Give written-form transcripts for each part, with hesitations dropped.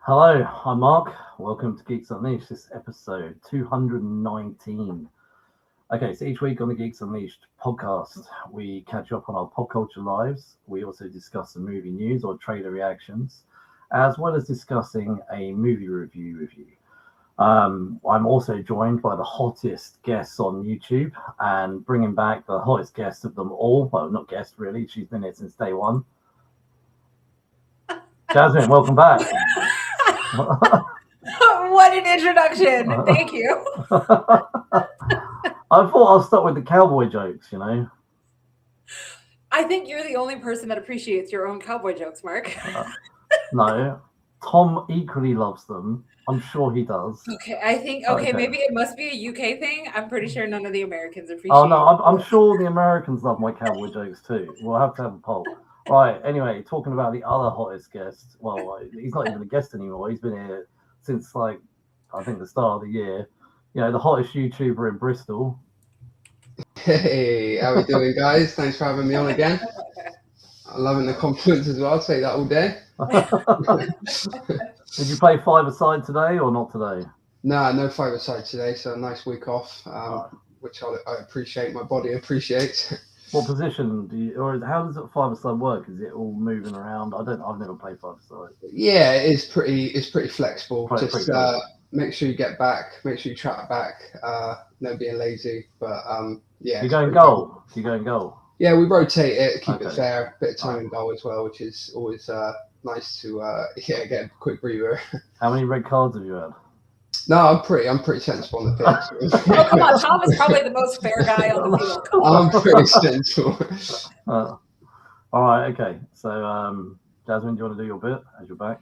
Hello, I'm Mark. Welcome to Geeks Unleashed. This episode 219. Okay, so each week on the Geeks Unleashed podcast, we catch up on our pop culture lives. We also discuss some movie news or trailer reactions, as well as discussing a movie review with you. I'm also joined by the hottest guests on YouTube and bringing back the hottest guest of them all. Well, not guest really. She's been here since day one. Jasmin, welcome back. What an introduction. Thank you. I thought I'll start with the cowboy jokes, you know. I think you're the only person that appreciates your own cowboy jokes, Mark. No, Tom equally loves them. I'm sure he does. Okay, I think, maybe it must be a UK thing. I'm pretty sure none of the Americans appreciate Oh, no, I'm sure the Americans love my cowboy jokes too. We'll have to have a poll. Right, anyway, talking about the other hottest guest. Well, he's not even a guest anymore. He's been here since, I think the start of the year. You know, the hottest YouTuber in Bristol. Hey, how we doing, guys? Thanks for having me on again. I'm loving the compliments as well. I'll say that all day. Did you play five-a-side today or not today? No five-a-side today, so a nice week off, which I appreciate. My body appreciates. What position do you, or how does it five-a-side work? Is it all moving around? I've never played five-a-side. Yeah, it's pretty flexible. Pretty cool. Make sure you get back. Make sure you track back. No being lazy, but yeah. You go in goal. You go in goal. Yeah, we rotate it, keep it fair. Bit of time in goal as well, which is always nice to get a quick breather. How many red cards have you had? No, I'm pretty sensible on the pitch. Oh, come on. Tom is probably the most fair guy on the field. I'm pretty sensible. All right, okay. So, Jasmin, do you want to do your bit as you're back?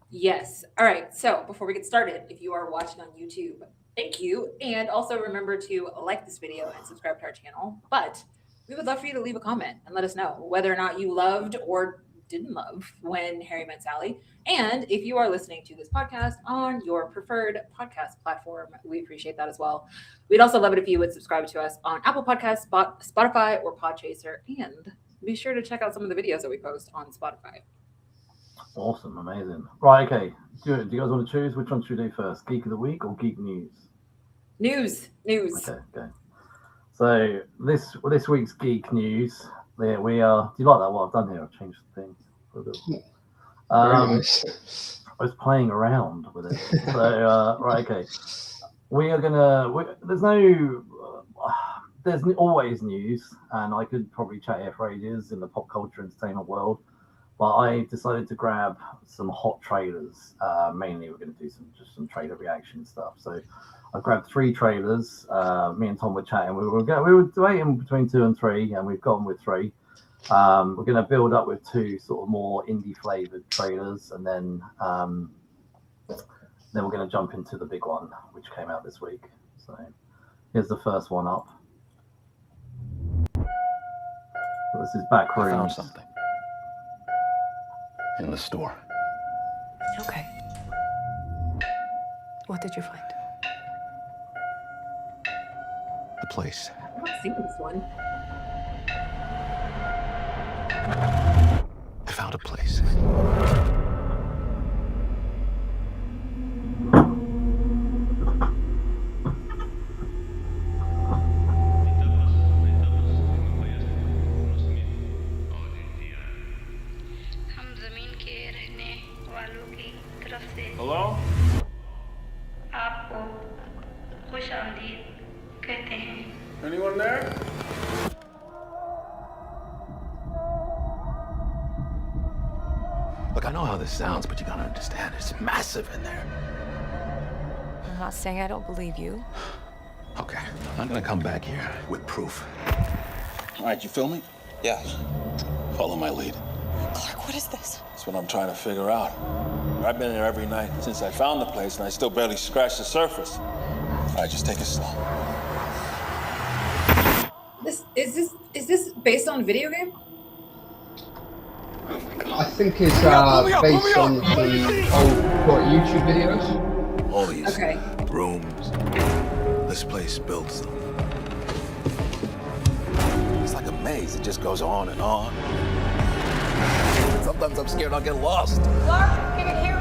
Yes. All right. So before we get started, if you are watching on YouTube, thank you. And also remember to like this video and subscribe to our channel. But we would love for you to leave a comment and let us know whether or not you loved or didn't love When Harry Met Sally. And if you are listening to this podcast on your preferred podcast platform, we appreciate that as well. We'd also love it if you would subscribe to us on Apple Podcasts, Spotify, or Podchaser. And be sure to check out some of the videos that we post on Spotify. Awesome, amazing. Right, okay. Do you guys want to choose? Which one should we do first? Geek of the Week or Geek News? News. Okay. So this week's Geek News, there we are. Do you like that? What I've done here? I've changed the things a little bit. Nice. I was playing around with it. So right, okay. We are there's always news, and I could probably chat here for ages in the pop culture entertainment world. But I decided to grab some hot trailers. Mainly, we're going to do some trailer reaction stuff. So I grabbed 3 trailers. Me and Tom were chatting. We were debating between 2 and 3, and we've gone with 3. We're going to build up with 2 sort of more indie flavored trailers, and then we're going to jump into the big one, which came out this week. So here's the first one up. So this is Backrooms. I found something in the store. Okay. What did you find? The place. I'm not seeing this one. I found a place. Hello? Anyone there? Look, I know how this sounds, but you gotta understand, it's massive in there. I'm not saying I don't believe you. Okay, I'm gonna come back here with proof. All right, you feel me? Yeah. Follow my lead. Clark, what is this? That's what I'm trying to figure out. I've been here every night since I found the place, and I still barely scratched the surface. All right, just take it slow. Is this based on a video game? I think it's based on the old YouTube videos. All these Okay. rooms, this place builds them. It's like a maze. It just goes on and on. Sometimes I'm scared I'll get lost. Clark, can you hear me?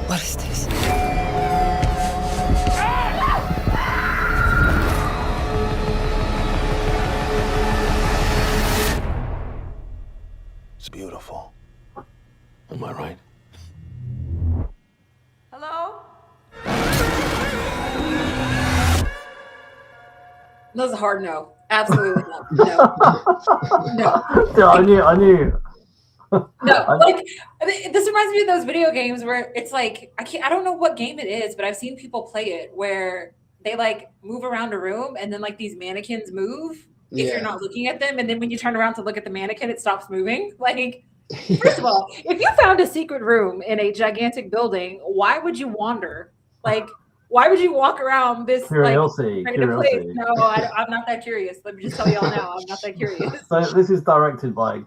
What is this? It's beautiful. Am I right? Hello? That was a hard no. Absolutely not. No. No. Dude, I knew. No. Like, I mean, this reminds me of those video games where it's like I don't know what game it is, but I've seen people play it where they like move around a room and then like these mannequins move if you're not looking at them, and then when you turn around to look at the mannequin, it stops moving. Like, first of all, if you found a secret room in a gigantic building, why would you wander? Like, why would you walk around this Curiosity. like random place? No, I'm not that curious. Let me just tell y'all now, I'm not that curious. So this is directed by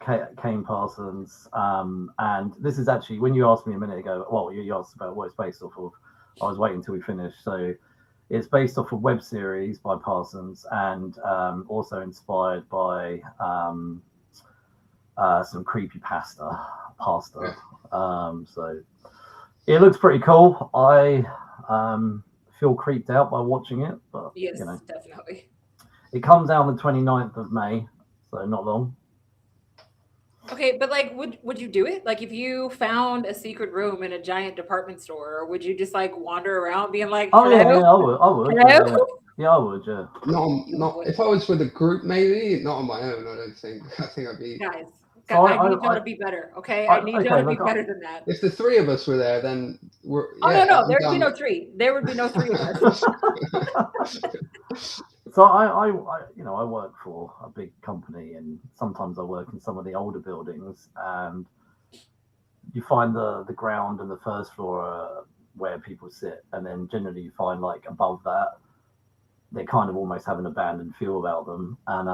Kane Parsons, and this is actually, when you asked me a minute ago, well, you asked about what it's based off of, I was waiting until we finished. So it's based off a web series by Parsons, and also inspired by some creepy pasta. So it looks pretty cool. I feel creeped out by watching it, but Yes, you know, definitely. it comes out on the 29th of May, so not long. Okay, but like, would you do it? Like, if you found a secret room in a giant department store, would you just like wander around being like, Oh hello? yeah, I would. Hello? Yeah, I would. Yeah. Not if I was with a group, maybe not on my own. I don't think. I think I'd be. Guys, So I need y'all to be better. Okay, I need y'all to be better than that. If the three of us were there, then we're. Oh yeah, no, I'm there would be down. no three. There would be no three of us. So I you know, I work for a big company, and sometimes I work in some of the older buildings, and you find the ground and the first floor where people sit, and then generally you find like above that they kind of almost have an abandoned feel about them, and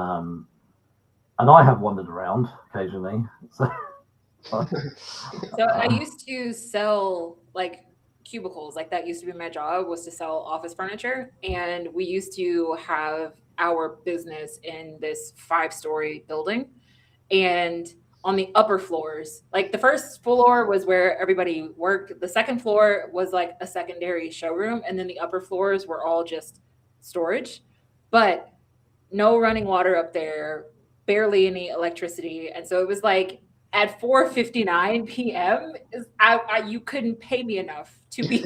I have wandered around occasionally. So I used to sell like cubicles. Like, that used to be my job, was to sell office furniture, and we used to have our business in this 5-story building, and on the upper floors, like the first floor was where everybody worked, the second floor was like a secondary showroom, and then the upper floors were all just storage, but no running water up there, barely any electricity. And so it was like at 4:59 p.m. You couldn't pay me enough to be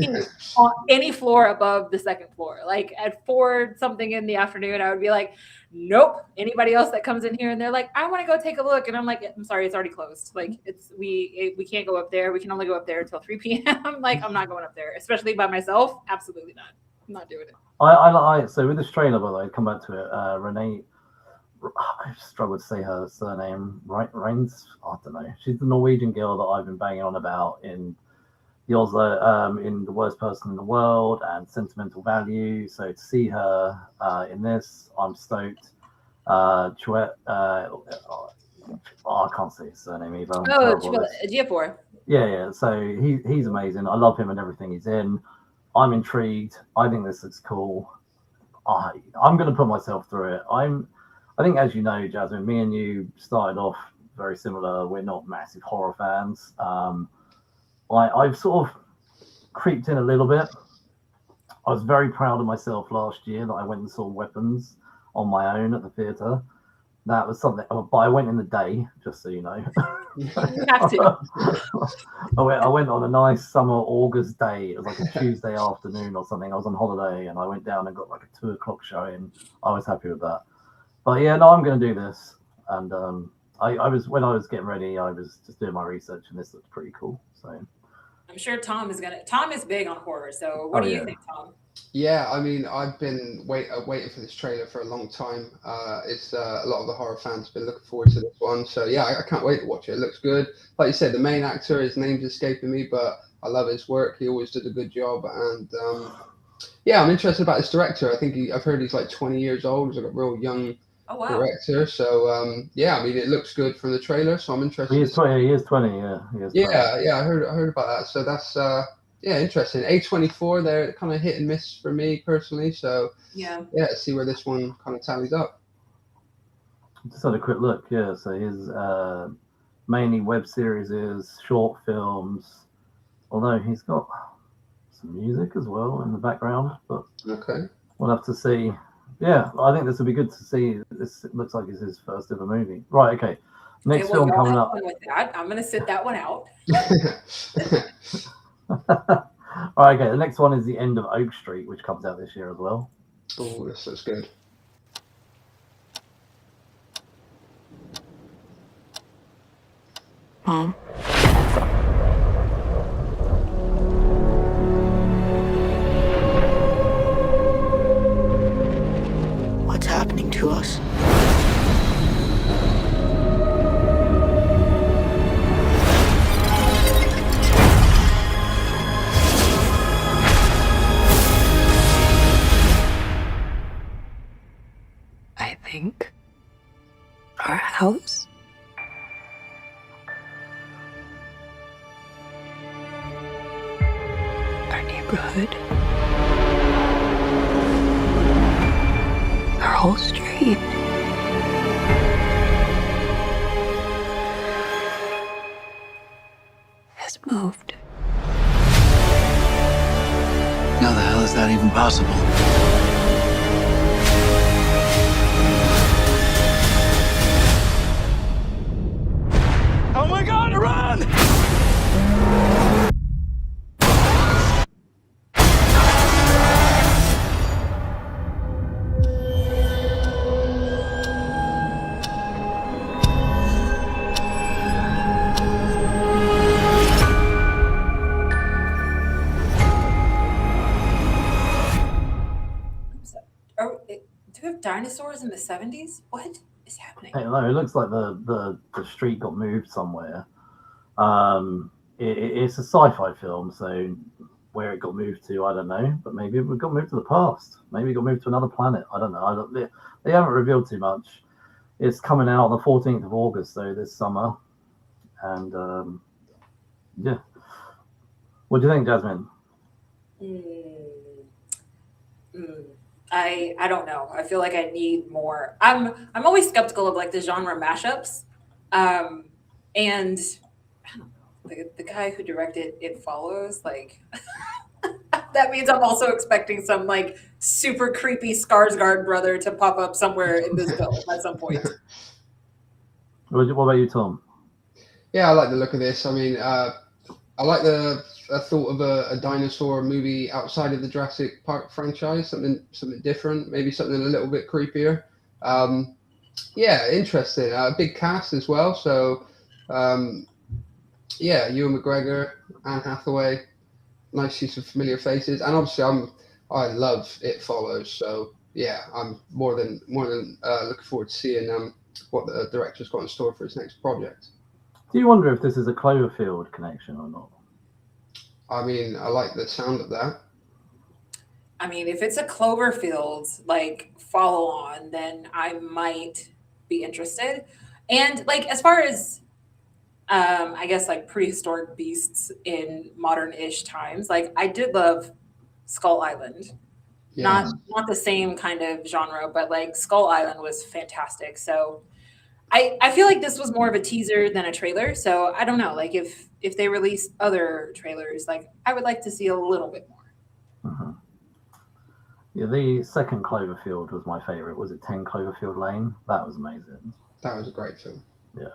on any floor above the second floor. Like at 4 something in the afternoon, I would be like, nope. Anybody else that comes in here and they're like, I want to go take a look, and I'm like, I'm sorry, it's already closed. Like, we can't go up there. We can only go up there until 3 p.m. Like, I'm not going up there, especially by myself. Absolutely not. I'm not doing it. I so with this trailer, by the way, come back to it. Renee, I struggle to say her surname. Reins, I don't know. She's the Norwegian girl that I've been banging on about in the Oslo, in The Worst Person in the World and Sentimental Value. So to see her in this, I'm stoked. Chouette, I can't say his surname either. G4. Yeah. So he's amazing. I love him and everything he's in. I'm intrigued. I think this looks cool. I'm going to put myself through it. I think, as you know, Jasmin, me and you started off very similar. We're not massive horror fans. I've sort of creeped in a little bit. I was very proud of myself last year that I went and saw Weapons on my own at the theatre. That was something, but I went in the day, just so you know. You have to. I went on a nice summer August day. It was like a Tuesday afternoon or something. I was on holiday and I went down and got like a 2:00 showing. I was happy with that. But yeah, no, I'm going to do this. And I was, when I was getting ready, I was just doing my research, and this looked pretty cool. So I'm sure Tom is big on horror. So what do you think, Tom? Yeah, I mean, I've been waiting for this trailer for a long time. It's a lot of the horror fans have been looking forward to this one. So yeah, I can't wait to watch it. It looks good. Like you said, the main actor, his name's escaping me, but I love his work. He always did a good job. And yeah, I'm interested about his director. I think I've heard he's like 20 years old. He's like a real young director. So yeah, I mean, it looks good from the trailer. So I'm interested. He is 20. Yeah. Yeah. I heard about that. So that's yeah, interesting. A24, they're kind of hit and miss for me personally. So yeah, see where this one kind of tallies up. Just had a quick look. Yeah, so his mainly web series is short films. Although he's got some music as well in the background, but Okay. we'll have to see. Yeah, I think this will be good to see. This looks like it's his first ever movie. Right, okay. Next Okay, well, film y'all coming have up. fun with that. I'm gonna sit that one out. Right, okay. The next one is The End of Oak Street, which comes out this year as well. Oh, this looks good. Mom? What's happening to us? I think our house. Our neighborhood. Our whole street. Has moved. How the hell is that even possible? Oh my God, run! Do we have dinosaurs in the 70s? What is happening? I don't know. It looks like the street got moved somewhere. It's a sci-fi film, so where it got moved to, I don't know. But maybe it got moved to the past. Maybe it got moved to another planet. I don't know. They haven't revealed too much. It's coming out on the 14th of August, though, this summer. And yeah. What do you think, Jasmine? I don't know. I feel like I need more. I'm always skeptical of like the genre mashups. And I don't know, the guy who directed It Follows, like that means I'm also expecting some like super creepy Skarsgård brother to pop up somewhere in this film at some point. What about you, Tom? Yeah, I like the look of this. I mean, I like the thought of a dinosaur movie outside of the Jurassic Park franchise, something different, maybe something a little bit creepier. Yeah, interesting. Big cast as well. So, yeah, Ewan McGregor, Anne Hathaway, nice to see some familiar faces, and obviously I love It Follows. So yeah, I'm more than looking forward to seeing what the director's got in store for his next project. Do you wonder if this is a Cloverfield connection or not? I mean, I like the sound of that. I mean, if it's a Cloverfield like follow on, then I might be interested. And like as far as I guess like prehistoric beasts in modern-ish times, like I did love Skull Island. Yeah. Not the same kind of genre, but like Skull Island was fantastic. So I feel like this was more of a teaser than a trailer. So I don't know, like if they release other trailers, like I would like to see a little bit more. Uh-huh. Yeah, the second Cloverfield was my favorite. Was it 10 Cloverfield Lane? That was amazing. That was a great film. Yeah.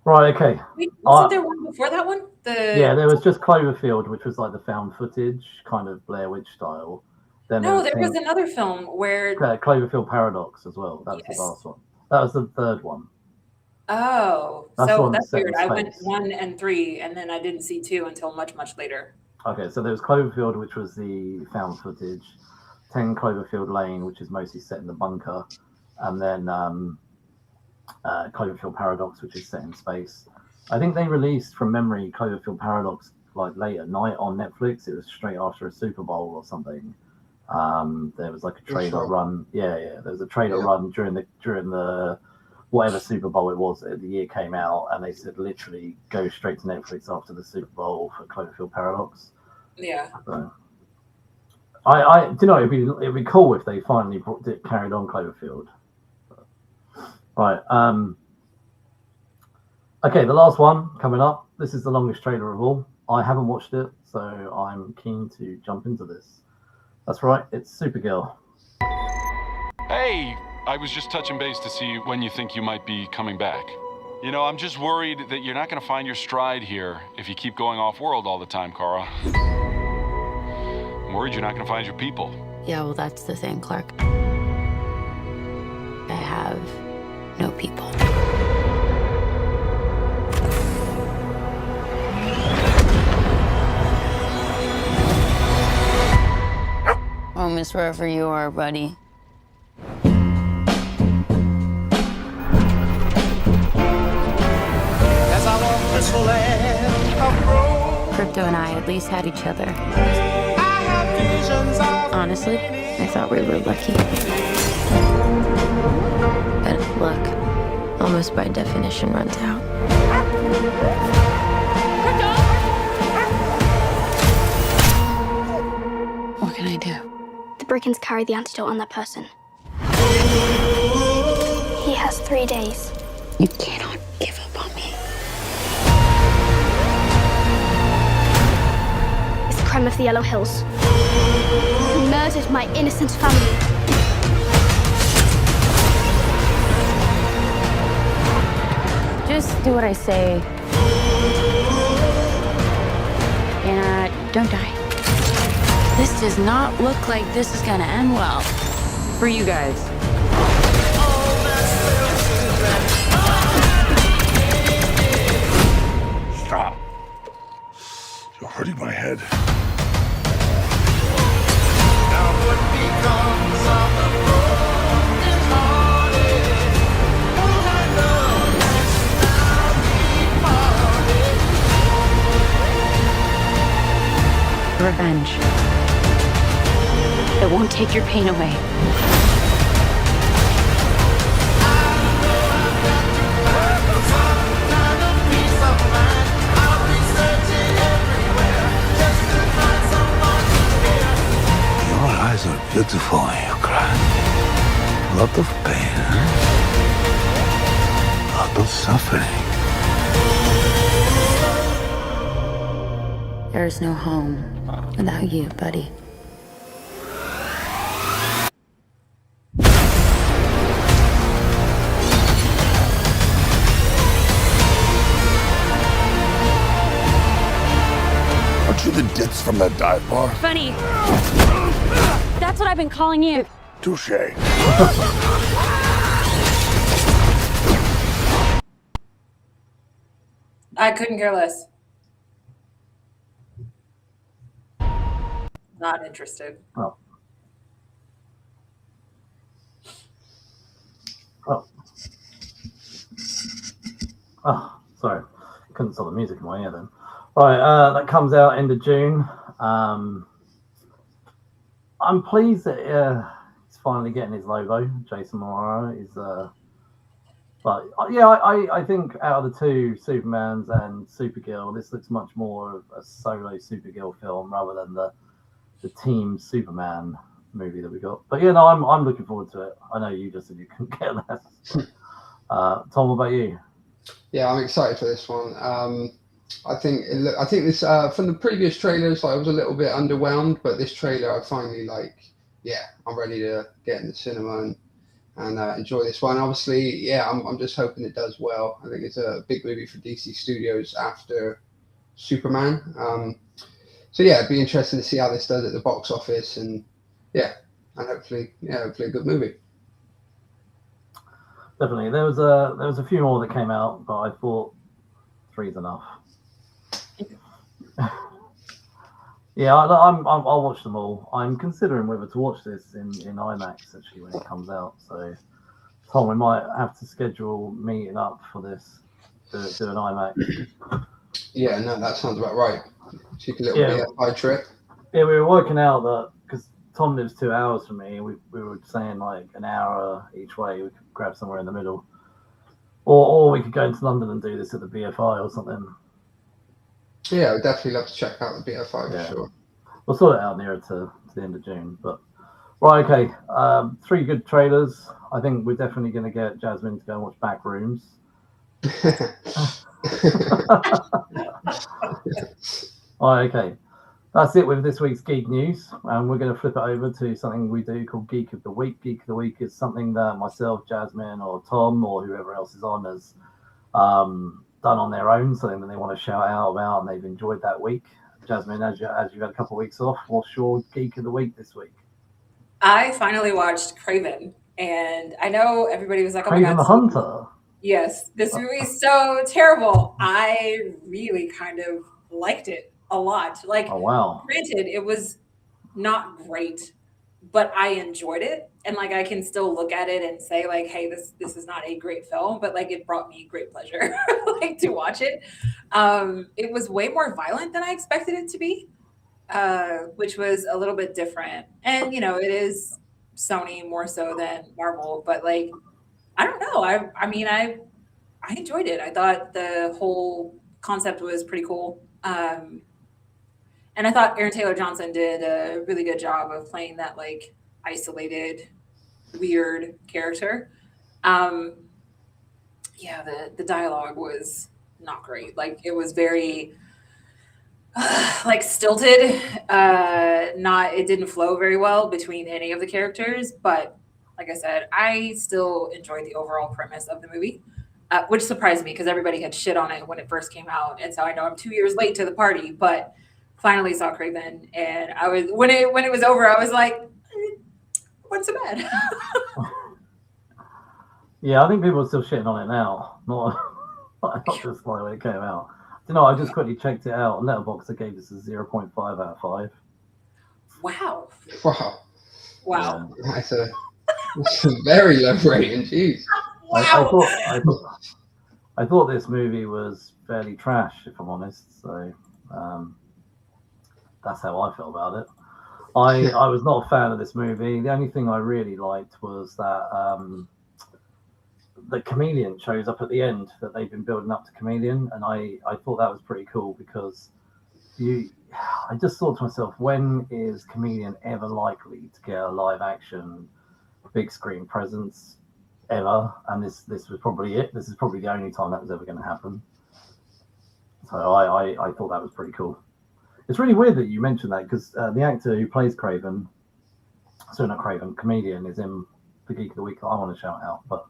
Right, okay. Wait, wasn't there one before that one? Yeah, there was just Cloverfield, which was like the found footage, kind of Blair Witch style. Then No, there was another film where Cloverfield Paradox as well. That was Yes. the last one. That was the third one. oh, That's the so one that's set in weird. I went space. 1 and 3, and then I didn't see 2 until much, much later. Okay, so there was Cloverfield, which was the found footage, 10 Cloverfield Lane, which is mostly set in the bunker, and then Cloverfield Paradox, which is set in space. I think they released, from memory, Cloverfield Paradox like late at night on Netflix. It was straight after a Super Bowl or something. There was like a trailer run. Yeah. There was a trailer run during the whatever Super Bowl it was that the year came out, and they said literally go straight to Netflix after the Super Bowl for Cloverfield Paradox. Yeah. So, I do you know it'd be cool if they finally carried on Cloverfield. Right. Okay, the last one coming up. This is the longest trailer of all. I haven't watched it, so I'm keen to jump into this. That's right, it's Supergirl. Hey, I was just touching base to see when you think you might be coming back. You know, I'm just worried that you're not going to find your stride here if you keep going off-world all the time, Kara. I'm worried you're not going to find your people. Yeah, well, that's the thing, Clark. I have no people. Home is wherever you are, buddy. Crypto and I at least had each other. Honestly, I thought we were lucky. But luck, almost by definition, runs out. What can I do? The Brickens carry the antidote on that person. He has 3 days. You cannot give up on me. It's the crime of the Yellow Hills. He murdered my innocent family. Just do what I say. And don't die. This does not look like this is gonna end well. For you guys. Stop. You're hurting my head. Revenge. It won't take your pain away. Your eyes are beautiful when you cry. A lot of pain, huh? A lot of suffering. There's no home without you, buddy. Aren't you the ditz from that dive bar? Funny. That's what I've been calling you. Touche. I couldn't care less. Not interested. Oh. Oh, sorry. Couldn't stop the music in my ear then. Right, that comes out end of June. I'm pleased that he's finally getting his logo. Jason Momoa is, but yeah, I think out of the two, Supermans and Supergirl, this looks much more of a solo Supergirl film rather than the Team Superman movie that we got. But yeah, no, I'm looking forward to it. I know you just said you couldn't care less. Tom, what about you? Yeah, I'm excited for this one. I think this from the previous trailers, I was a little bit underwhelmed, but this trailer I finally like. Yeah, I'm ready to get in the cinema and enjoy this one. Obviously, yeah, I'm just hoping it does well. I think it's a big movie for DC Studios after Superman. So yeah, it'd be interesting to see how this does at the box office, and hopefully a good movie. Definitely, there was a few more that came out, but I thought 3's enough. Yeah, I'll watch them all. I'm considering whether to watch this in IMAX actually when it comes out. So, Tom, we might have to schedule meeting up for this to do an IMAX. Yeah, no, that sounds about right. Take a little BFI trip. Yeah, we were working out that because Tom lives 2 hours from me, we were saying like an hour each way. We could grab somewhere in the middle, or we could go into London and do this at the BFI or something. Yeah, I'd definitely love to check out the BFI for sure. We'll sort it out nearer to the end of June. But right, okay, 3 good trailers. I think we're definitely going to get Jasmin to go and watch Backrooms. All right, okay. That's it with this week's Geek News. And we're going to flip it over to something we do called Geek of the Week. Geek of the Week is something that myself, Jasmin, or Tom, or whoever else is on has done on their own, something that they want to shout out about and they've enjoyed that week. Jasmin, as you've had a couple of weeks off, what's your Geek of the Week this week? I finally watched Craven, and I know everybody was like, "Oh my Craven god, the Hunter." Yes, this movie is so terrible. I really kind of liked it a lot. Like, Oh wow! granted, it was not great, but I enjoyed it, and like I can still look at it and say like, "Hey, this is not a great film," but like it brought me great pleasure, like to watch it. It was way more violent than I expected it to be, which was a little bit different. And you know, it is Sony more so than Marvel, but like I don't know. I mean I enjoyed it. I thought the whole concept was pretty cool. And I thought Aaron Taylor Johnson did a really good job of playing that like isolated, weird character. Yeah, the dialogue was not great. Like it was very like stilted. It didn't flow very well between any of the characters, but like I said, I still enjoyed the overall premise of the movie, which surprised me because everybody had shit on it when it first came out, and so I know I'm 2 years late to the party, but finally saw Craven, and I was when it was over, I was like, "What's so bad?" Yeah, I think people are still shitting on it now, not just like when it came out. You know, I just quickly checked it out on Letterboxd. I gave this a 0.5 out of 5. Wow! Wow! Yeah. That's a very low rating. Jeez. Wow! I thought this movie was fairly trash, if I'm honest. So that's how I felt about it. I was not a fan of this movie. The only thing I really liked was that the chameleon shows up at the end, that they've been building up to chameleon, and I thought that was pretty cool because I just thought to myself, when is chameleon ever likely to get a live action big screen presence ever? And this was probably it. This is probably the only time that was ever going to happen. So I thought that was pretty cool. It's really weird that you mentioned that because the actor who plays Craven, Chameleon, is in the Geek of the Week that I want to shout out. But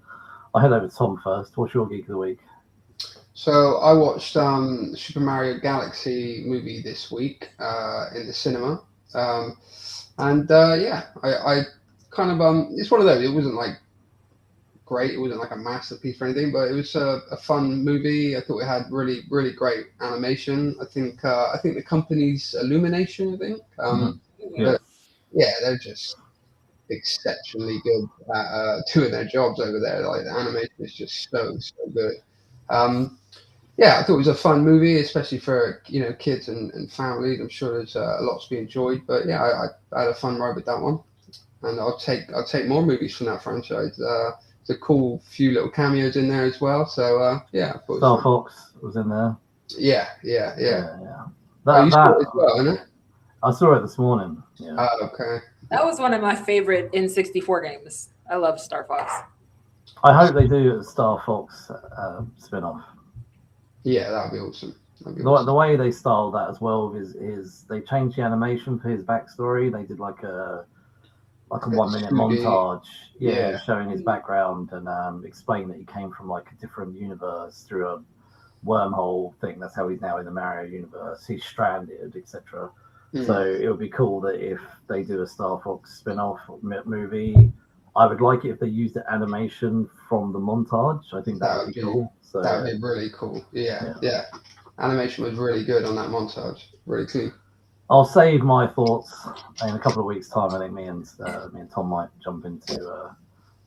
I'll head over to Tom first. What's your Geek of the Week? So I watched Super Mario Galaxy movie this week in the cinema. Yeah, I kind of it's one of those. It wasn't like great. It wasn't like a masterpiece or anything, but it was a fun movie. I thought it had really, really great animation. I think the company's Illumination. I think. But yeah, they're just exceptionally good at doing their jobs over there. Like the animation is just so good. Yeah, I thought it was a fun movie, especially for kids and families. I'm sure there's a lot to be enjoyed. But yeah, I had a fun ride with that one, and I'll take more movies from that franchise. There's a cool few little cameos in there as well. So yeah, I Star Fox was in there. Yeah. That you saw it as well, isn't it? I saw it this morning. Yeah. Oh, okay. That was one of my favorite N64 games. I love Star Fox. I hope they do a Star Fox spin-off. Yeah, that'd be awesome. The way they styled that as well is they changed the animation for his backstory. They did like a 1 minute montage, showing his background and explaining that he came from like a different universe through a wormhole thing. That's how he's now in the Mario universe. He's stranded, etc. So it would be cool that if they do a Star Fox spin-off movie, I would like it if they used the animation from the montage. I think that would be cool. So that would be really cool. Yeah. Animation was really good on that montage. Really clean. I'll save my thoughts in a couple of weeks' time. I think me and Tom might jump into a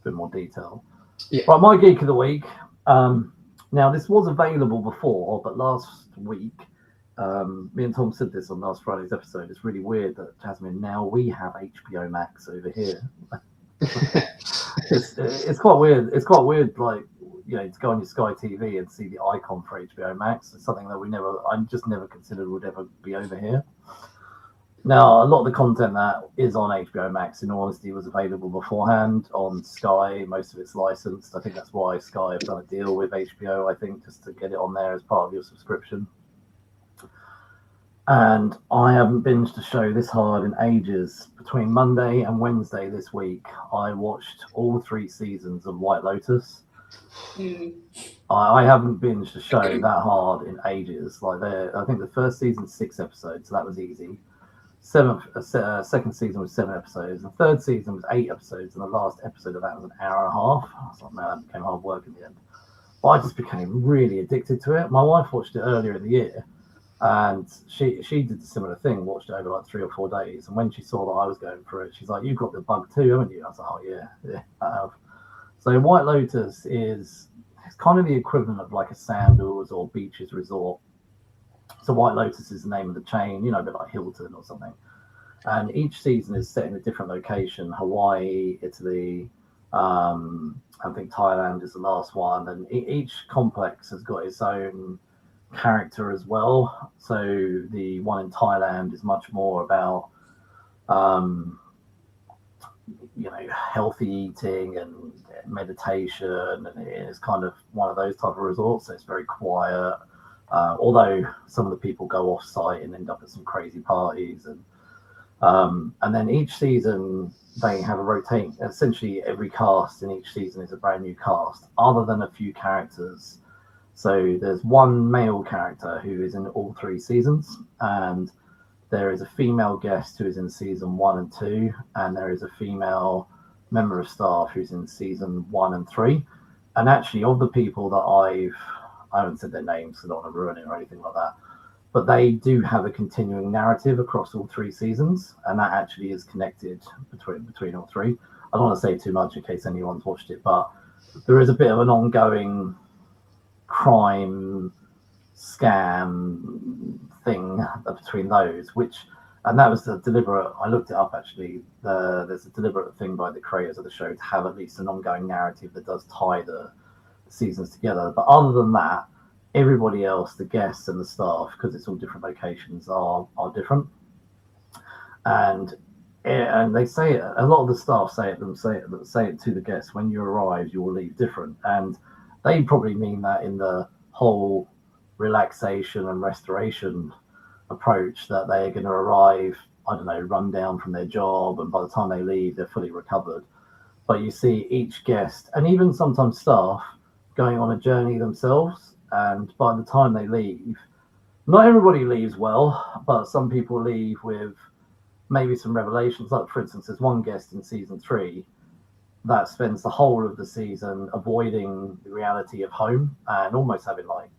bit more detail. Yeah. Right, my Geek of the Week. Now, this was available before, but last week, me and Tom said this on last Friday's episode. It's really weird that, Jasmin, now we have HBO Max over here. It's quite weird. It's quite weird, like, to go on your Sky TV and see the icon for HBO Max. It's something that I just never considered would ever be over here. Now, a lot of the content that is on HBO Max, in all honesty, was available beforehand on Sky. Most of it's licensed. I think that's why Sky have done a deal with HBO, I think, just to get it on there as part of your subscription. And I haven't binged a show this hard in ages. Between Monday and Wednesday this week, I watched all 3 seasons of White Lotus. I haven't binged a show that hard in ages. I think the first season's 6 episodes, so that was easy. Second season was 7 episodes. The third season was 8 episodes, and the last episode of that was an hour and a half. I was like, man, that became hard work in the end. But I just became really addicted to it. My wife watched it earlier in the year, and she did a similar thing, watched it over like 3 or 4 days. And when she saw that I was going through it, she's like, "You've got the bug too, haven't you?" I was like, "Oh yeah, I have." So White Lotus it's kind of the equivalent of like a Sandals or Beaches resort. So White Lotus is the name of the chain, a bit like Hilton or something. And each season is set in a different location: Hawaii, Italy. I think Thailand is the last one, and each complex has got its own character as well. So the one in Thailand is much more about healthy eating and meditation, and it's kind of one of those type of resorts. So it's very quiet, although some of the people go off site and end up at some crazy parties. And then each season they have a rotating. Essentially every cast in each season is a brand new cast, other than a few characters. So there's one male character who is in all 3 seasons, and there is a female guest who is in season 1 and 2, and there is a female member of staff who's in season 1 and 3. And actually, of the people that I haven't said their names, so I don't want to ruin it or anything like that, but they do have a continuing narrative across all 3 seasons, and that actually is connected between all 3. I don't want to say too much in case anyone's watched it, but there is a bit of an ongoing crime scam thing between those, and that was the deliberate. I looked it up actually. There's a deliberate thing by the creators of the show to have at least an ongoing narrative that does tie the seasons together. But other than that, everybody else, the guests and the staff, because it's all different locations, are different. And they say it, a lot of the staff say it to the guests: when you arrive, you will leave different. And they probably mean that in the whole relaxation and restoration approach, that they're going to arrive, I don't know, run down from their job, and by the time they leave, they're fully recovered. But you see each guest, and even sometimes staff, going on a journey themselves, and by the time they leave, not everybody leaves well, but some people leave with maybe some revelations. Like, for instance, there's one guest in season 3 that spends the whole of the season avoiding the reality of home and almost having like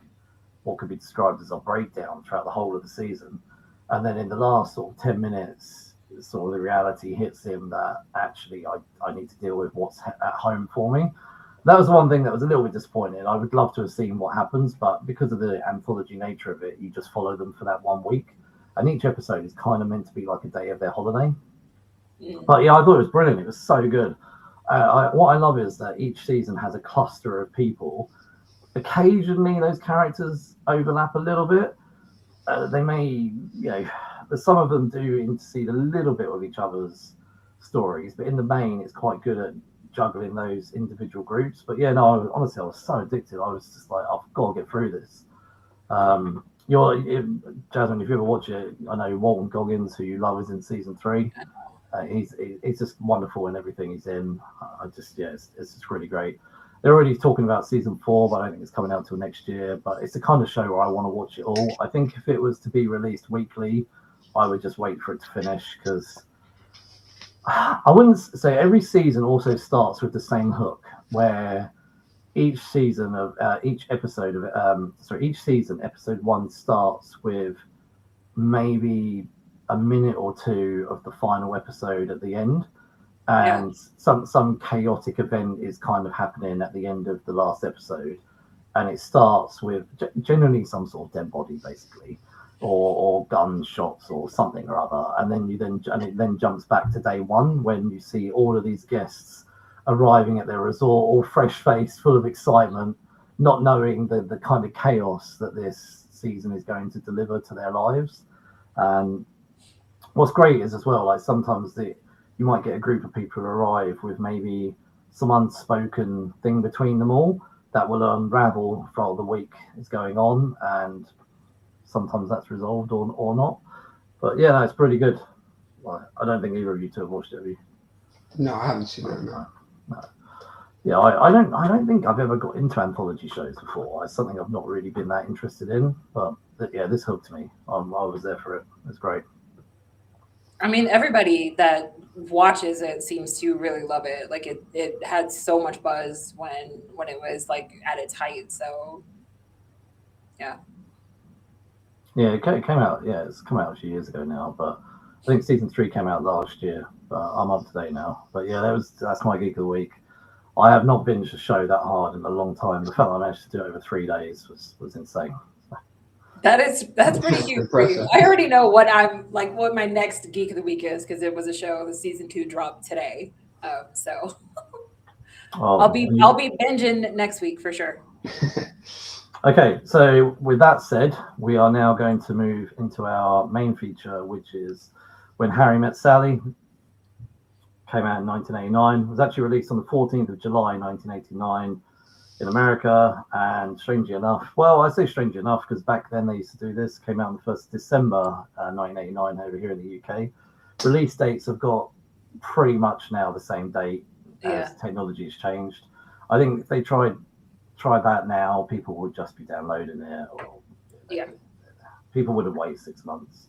what could be described as a breakdown throughout the whole of the season. And then in the last sort of 10 minutes, sort of the reality hits him that actually I need to deal with what's at home for me. That was the one thing that was a little bit disappointing. I would love to have seen what happens, but because of the anthology nature of it, you just follow them for that 1 week. And each episode is kind of meant to be like a day of their holiday. But yeah, I thought it was brilliant. It was so good. What I love is that each season has a cluster of people. Occasionally, those characters overlap a little bit. They may, some of them do intercede a little bit with each other's stories, but in the main, it's quite good at juggling those individual groups. But yeah, no, honestly, I was so addicted. I was just like, I've got to get through this. Jasmin, if you ever watch it, I know Walton Goggins, who you love, is in season 3. He's just wonderful in everything he's in. It's just really great. They're already talking about season 4, but I don't think it's coming out till next year. But it's the kind of show where I want to watch it all. I think if it was to be released weekly, I would just wait for it to finish, because I wouldn't say every season also starts with the same hook, where each season, episode 1 starts with maybe a minute or 2 of the final episode at the end, and some chaotic event is kind of happening at the end of the last episode, and it starts with generally some sort of dead body, basically, or gunshots or something or other, and it then jumps back to day 1 when you see all of these guests arriving at their resort, all fresh-faced, full of excitement, not knowing the kind of chaos that this season is going to deliver to their lives. And what's great is as well, like sometimes you might get a group of people who arrive with maybe some unspoken thing between them all that will unravel while the week is going on. And sometimes that's resolved or not. But yeah, that's pretty good. Well, I don't think either of you two have watched it, have you? No, I haven't seen it. No. Yeah, I don't think I've ever got into anthology shows before. It's something I've not really been that interested in. But yeah, this hooked me. I was there for it. It's great. I mean, everybody that watches it seems to really love it. Like it had so much buzz when it was like at its height. So yeah. Yeah, it came out. Yeah, it's come out a few years ago now. But I think season 3 came out last year. But I'm up to date now. But yeah, that's my geek of the week. I have not binged a show that hard in a long time. The fact that I managed to do it over 3 days was insane. That's pretty huge for you. I already know what my next geek of the week is because it was a show. The season 2 dropped today, so I'll be binging next week for sure. Okay, so with that said, we are now going to move into our main feature, which is When Harry Met Sally. Came out in 1989. It was actually released on the 14th of July, 1989 in America. And strangely enough, well, I say strangely enough because back then they used to do this. Came out on the 1st of December, 1989 over here in the UK. Release dates have got pretty much now the same date as technology has changed. I think if they tried that now, people would just be downloading it. Or, people wouldn't wait 6 months.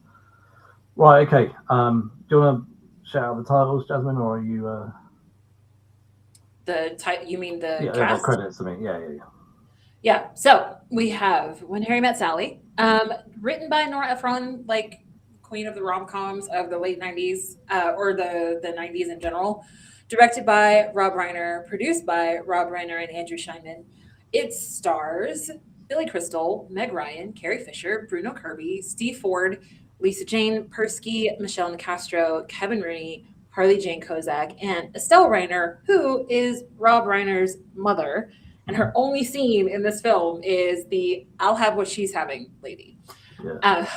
Right, okay. Do you want to shout out the titles, Jasmin, or are you? You mean the yeah, cast? The credits. I mean, yeah. Yeah. So we have When Harry Met Sally, written by Nora Ephron, like queen of the rom-coms of the late 90s, or the 90s in general. Directed by Rob Reiner, produced by Rob Reiner and Andrew Scheinman. It stars Billy Crystal, Meg Ryan, Carrie Fisher, Bruno Kirby, Steve Ford, Lisa Jane Persky, Michelle Nicastro, Kevin Rooney, Harley Jane Kozak, and Estelle Reiner, who is Rob Reiner's mother. And her only scene in this film is the "I'll have what she's having" lady. Yeah.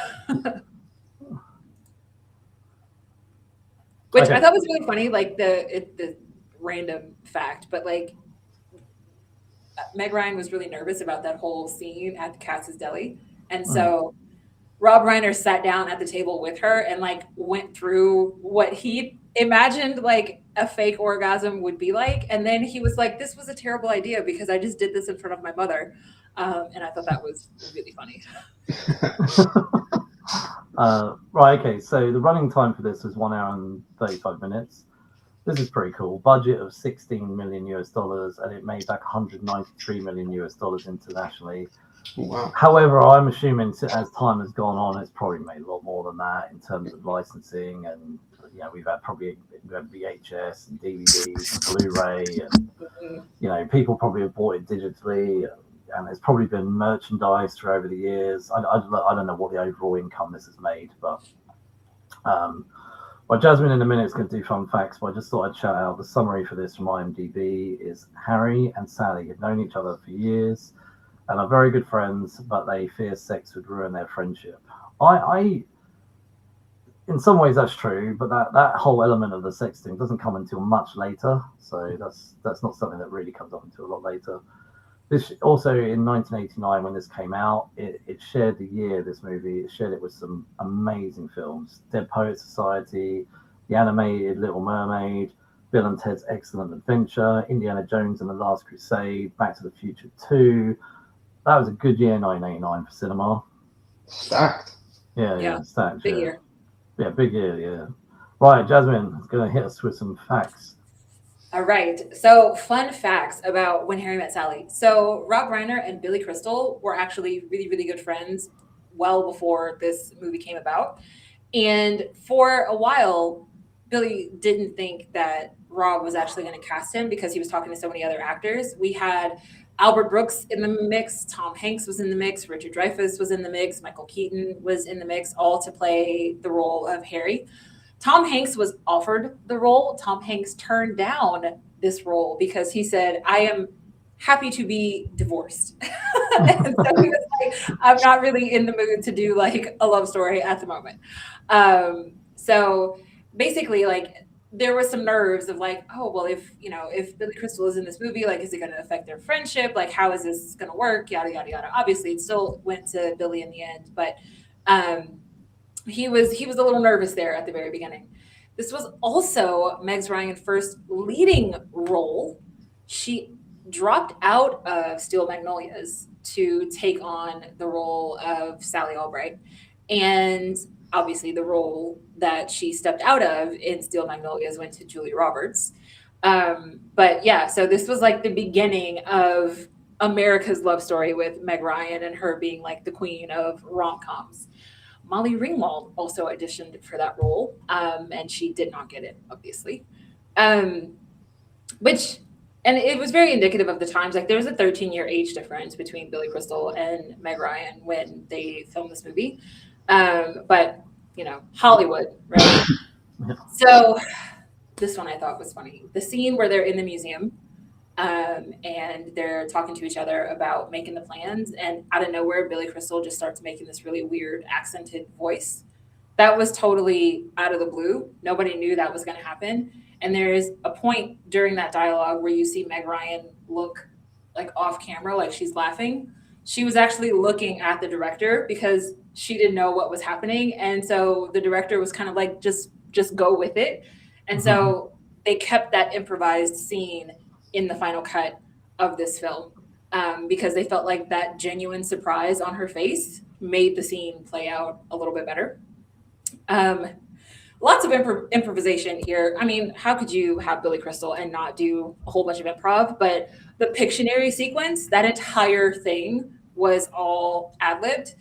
Which I thought was really funny, like the random fact, but like Meg Ryan was really nervous about that whole scene at the Katz's Deli, and so Rob Reiner sat down at the table with her and like went through what he imagined like a fake orgasm would be like, and then he was like, "This was a terrible idea because I just did this in front of my mother," and I thought that was really funny. Right, okay, so the running time for this was 1 hour and 35 minutes. This is pretty cool. Budget of $16 million US, and it made back $193 million US internationally. Wow. However, I'm assuming as time has gone on, it's probably made a lot more than that in terms of licensing, and we've had VHS and DVDs and Blu-ray, and people probably have bought it digitally. And there's probably been merchandise through over the years. I don't know what the overall income this has made, but Jasmin in a minute is going to do fun facts, but I just thought I'd shout out the summary for this from IMDb is Harry and Sally have known each other for years and are very good friends, but they fear sex would ruin their friendship. I in some ways that's true, but that whole element of the sex thing doesn't come until much later, so that's not something that really comes up until a lot later. This also in 1989 when this came out, it shared the year. This movie it shared it with some amazing films: Dead Poets Society, the animated Little Mermaid, Bill and Ted's Excellent Adventure, Indiana Jones and the Last Crusade, Back to the Future 2. That was a good year, 1989 for cinema. Stacked. Yeah, stacked. Big year. Yeah, big year. Yeah. Right, Jasmin is going to hit us with some facts. All right. So fun facts about When Harry Met Sally. So Rob Reiner and Billy Crystal were actually really, really good friends well before this movie came about. And for a while, Billy didn't think that Rob was actually going to cast him because he was talking to so many other actors. We had Albert Brooks in the mix, Tom Hanks was in the mix, Richard Dreyfuss was in the mix, Michael Keaton was in the mix, all to play the role of Harry. Tom Hanks was offered the role. Tom Hanks turned down this role because he said, "I am happy to be divorced." And so he was like, "I'm not really in the mood to do like a love story at the moment." So basically, like there was some nerves of like, oh, well, if Billy Crystal is in this movie, like, is it going to affect their friendship? Like, how is this going to work? Yada, yada, yada. Obviously, it still went to Billy in the end, but he was a little nervous there at the very beginning. This was also Meg Ryan's first leading role. She dropped out of Steel Magnolias to take on the role of Sally Albright. And obviously the role that she stepped out of in Steel Magnolias went to Julia Roberts. But yeah, so this was like the beginning of America's love story with Meg Ryan and her being like the queen of rom-coms. Molly Ringwald also auditioned for that role, and she did not get it, obviously. And it was very indicative of the times. Like, there was a 13-year age difference between Billy Crystal and Meg Ryan when they filmed this movie. But, Hollywood, right? So this one I thought was funny. The scene where they're in the museum, and they're talking to each other about making the plans, and out of nowhere, Billy Crystal just starts making this really weird accented voice. That was totally out of the blue. Nobody knew that was going to happen. And there's a point during that dialogue where you see Meg Ryan look like off camera, like she's laughing. She was actually looking at the director because she didn't know what was happening. And so the director was kind of like, just go with it. And so they kept that improvised scene in the final cut of this film, because they felt like that genuine surprise on her face made the scene play out a little bit better. Lots of improvisation here. I mean, how could you have Billy Crystal and not do a whole bunch of improv? But the Pictionary sequence, that entire thing was all ad-libbed.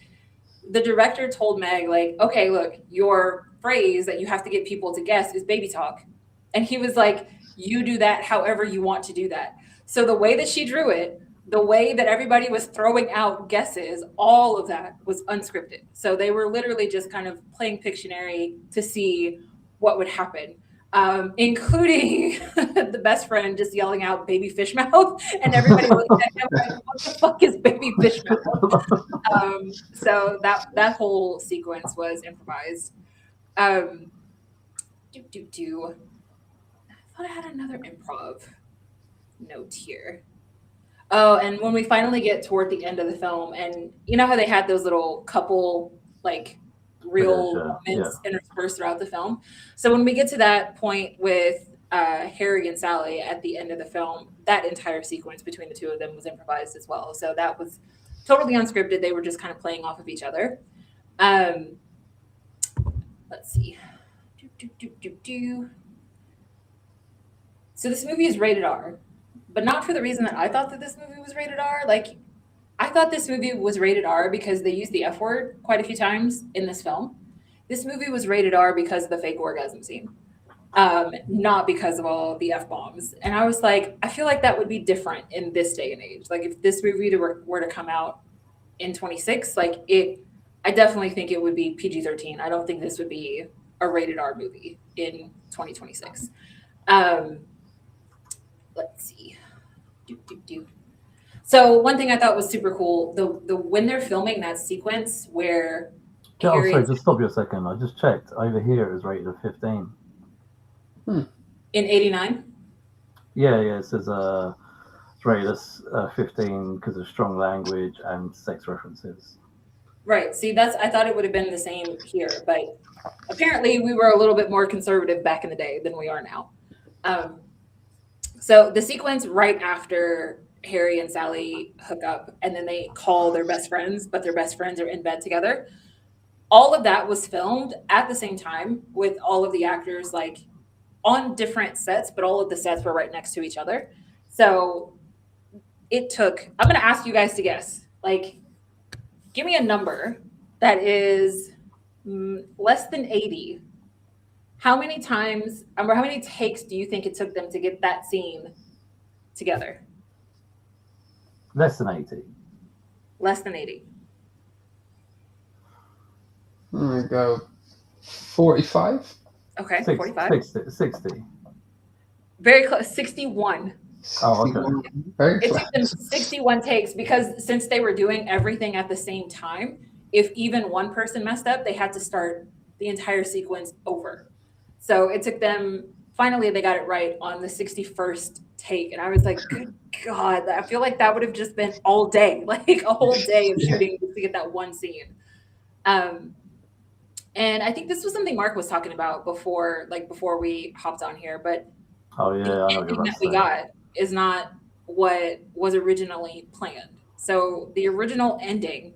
The director told Meg, like, okay, look, your phrase that you have to get people to guess is baby talk. And he was like, you do that however you want to do that. So the way that she drew it, the way that everybody was throwing out guesses, all of that was unscripted. So they were literally just kind of playing Pictionary to see what would happen, including the best friend just yelling out baby fish mouth, and everybody looking at him like, what the fuck is baby fish mouth? So that whole sequence was improvised. I thought I had another improv note here. Oh, and when we finally get toward the end of the film, and you know how they had those little couple, like, real moments interspersed throughout the film? So when we get to that point with Harry and Sally at the end of the film, that entire sequence between the two of them was improvised as well. So that was totally unscripted. They were just kind of playing off of each other. Let's see. So this movie is rated R, but not for the reason that I thought that this movie was rated R. Like, I thought this movie was rated R because they used the F word quite a few times in this film. This movie was rated R because of the fake orgasm scene, not because of all the F-bombs. And I was like, I feel like that would be different in this day and age. Like, if this movie were to come out in 26, like, I definitely think it would be PG-13. I don't think this would be a rated R movie in 2026. Let's see. So one thing I thought was super cool, the when they're filming that sequence where sorry, just stop you a second. I just checked. Over here it was rated a 15. In 89? Yeah, it says it's rated as 15 because of strong language and sex references. Right. See, I thought it would have been the same here, but apparently we were a little bit more conservative back in the day than we are now. So the sequence right after Harry and Sally hook up and then they call their best friends, but their best friends are in bed together. All of that was filmed at the same time with all of the actors, like, on different sets, but all of the sets were right next to each other. So it took, I'm going to ask you guys to guess, like, give me a number that is less than 80. How many times, or how many takes do you think it took them to get that scene together? Less than 80. Less than 80. I'm going to go 45. Okay, 45. 60. Very close, 61. Oh, okay. It took them 61 takes because since they were doing everything at the same time, if even one person messed up, they had to start the entire sequence over. So it took them finally they got it right on the 61st take. And I was like, good God, I feel like that would have just been all day, like a whole day of shooting to get that one scene. And I think this was something Mark was talking about before we hopped on here, but Oh yeah, the I know what you're ending about that to we say. got is not what was originally planned. So the original ending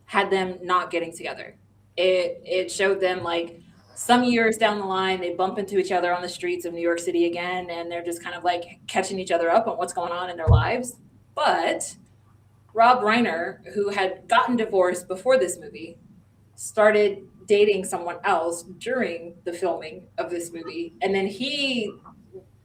had them not getting together. It showed them like some years down the line, they bump into each other on the streets of New York City again, and they're just kind of like catching each other up on what's going on in their lives. But Rob Reiner, who had gotten divorced before this movie, started dating someone else during the filming of this movie. And then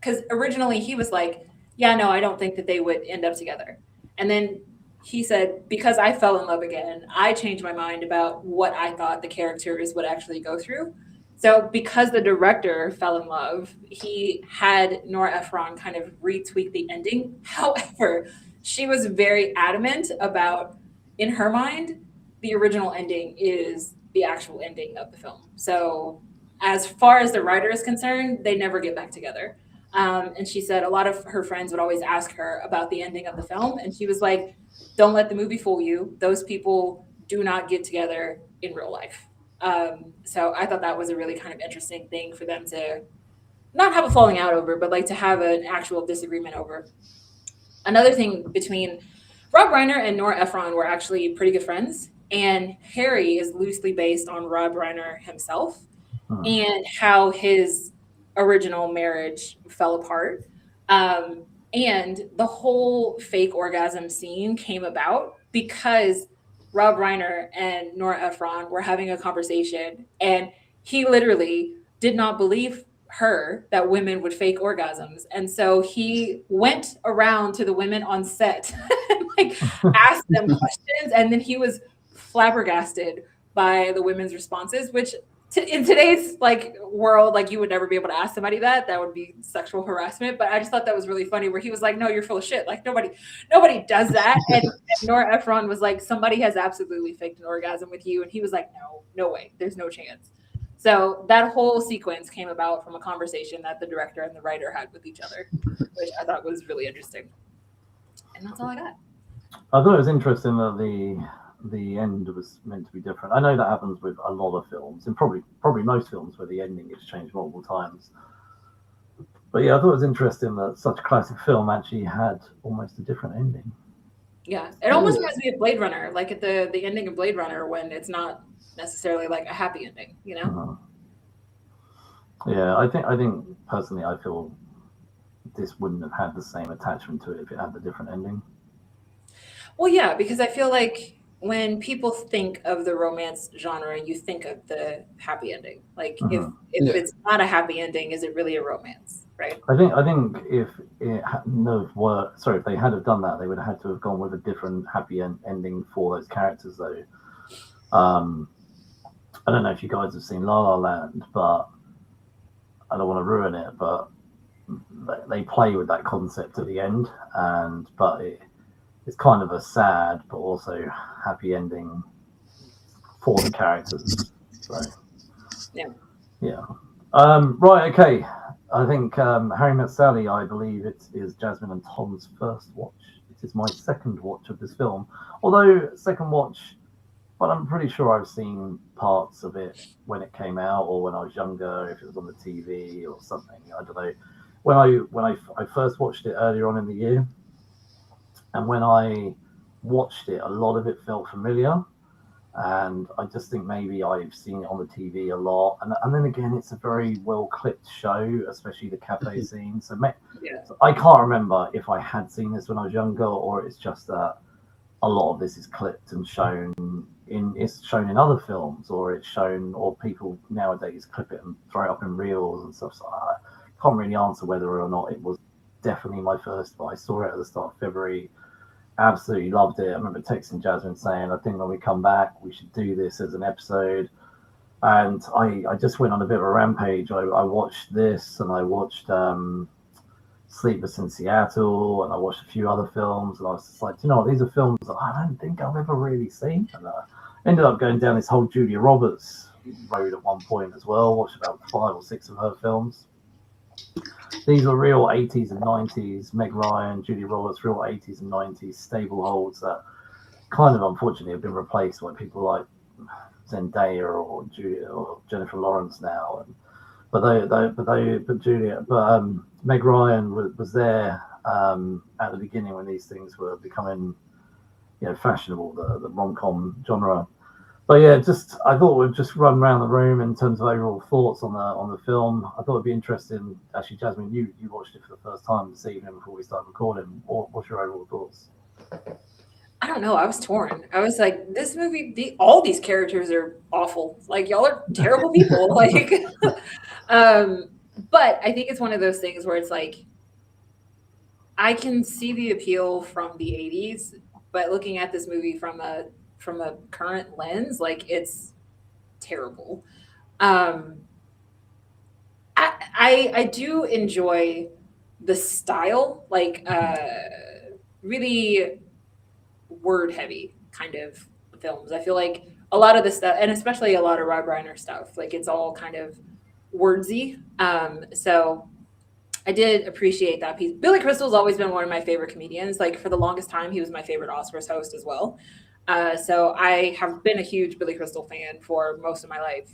because originally he was like, yeah, no, I don't think that they would end up together. And then he said, because I fell in love again, I changed my mind about what I thought the characters would actually go through. So because the director fell in love, he had Nora Ephron kind of retweak the ending. However, she was very adamant about, in her mind, the original ending is the actual ending of the film. So as far as the writer is concerned, they never get back together. And she said a lot of her friends would always ask her about the ending of the film. And she was like, don't let the movie fool you. Those people do not get together in real life. So I thought that was a really kind of interesting thing for them to not have a falling out over, but like to have an actual disagreement over. Another thing between Rob Reiner and Nora Ephron were actually pretty good friends. And Harry is loosely based on Rob Reiner himself and how his original marriage fell apart. And the whole fake orgasm scene came about because Rob Reiner and Nora Ephron were having a conversation, and he literally did not believe her that women would fake orgasms. And so he went around to the women on set and like asked them questions, and then he was flabbergasted by the women's responses, which in today's like world, like you would never be able to ask somebody that would be sexual harassment. But I just thought that was really funny where he was like, no, you're full of shit. Like nobody does that. And Nora Ephron was like, somebody has absolutely faked an orgasm with you. And he was like, no way. There's no chance. So that whole sequence came about from a conversation that the director and the writer had with each other, which I thought was really interesting. And that's all I got. I thought it was interesting that the end was meant to be different. I know that happens with a lot of films, and probably most films where the ending gets changed multiple times. But yeah, I thought it was interesting that such a classic film actually had almost a different ending. Yeah, it almost reminds me of Blade Runner, like at the ending of Blade Runner when it's not necessarily like a happy ending, you know? Yeah, I think personally, I feel this wouldn't have had the same attachment to it if it had the different ending. Well, yeah, because I feel like when people think of the romance genre, you think of the happy ending. Like if it's not a happy ending, is it really a romance, right? I think if it if they had have done that, they would have had to have gone with a different happy ending for those characters, though. I don't know if you guys have seen La La Land, but I don't want to ruin it, but they play with that concept at the end, but it's kind of a sad but also happy ending for the characters. So yeah. Right, okay. I think Harry Met Sally, I believe it is Jasmin and Tom's first watch. It is my second watch of this film. Although second watch, but I'm pretty sure I've seen parts of it when it came out or when I was younger, if it was on the TV or something. I don't know. When I first watched it earlier on in the year, and when I watched it, a lot of it felt familiar. And I just think maybe I've seen it on the TV a lot. And then again, it's a very well-clipped show, especially the cafe scene. So I can't remember if I had seen this when I was younger, or it's just that a lot of this is clipped and shown in other films, or people nowadays clip it and throw it up in reels and stuff. So I can't really answer whether or not it was definitely my first, but I saw it at the start of February. Absolutely loved it. I remember texting Jasmin saying, I think when we come back, we should do this as an episode. And I just went on a bit of a rampage. I watched this, and I watched Sleepless in Seattle, and I watched a few other films, and I was just like, these are films that I don't think I've ever really seen. And I ended up going down this whole Julia Roberts road at one point as well. Watched about 5 or 6 of her films. these were real 80s and 90s. Meg Ryan, Julie Roberts, real 80s and 90s stable holds that kind of unfortunately have been replaced by people like Zendaya or Julia or Jennifer Lawrence now. But Meg Ryan was there at the beginning when these things were becoming, fashionable, the rom-com genre. But yeah, I thought we'd just run around the room in terms of overall thoughts on the film. I thought it'd be interesting. Actually, Jasmin, you watched it for the first time this evening before we started recording. What's your overall thoughts? I don't know. I was torn. I was like, this movie, all these characters are awful. Like, y'all are terrible people. Like, but I think it's one of those things where it's like, I can see the appeal from the 80s, but looking at this movie from a current lens, like, it's terrible. I do enjoy the style, like really word heavy kind of films. I feel like a lot of the stuff, and especially a lot of Rob Reiner stuff, like it's all kind of wordsy. So I did appreciate that piece. Billy Crystal's always been one of my favorite comedians. Like for the longest time, he was my favorite Oscars host as well. So I have been a huge Billy Crystal fan for most of my life.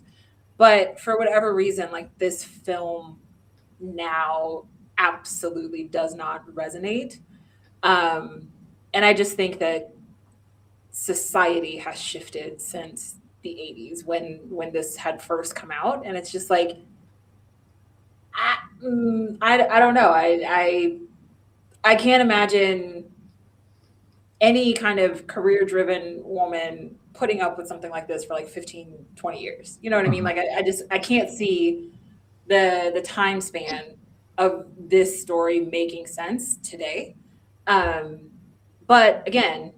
But for whatever reason, like this film now absolutely does not resonate. And I just think that society has shifted since the 80s when this had first come out. And it's just like, I don't know. I can't imagine any kind of career-driven woman putting up with something like this for like 15, 20 years. You know what I mean? Like I can't see the time span of this story making sense today. But again,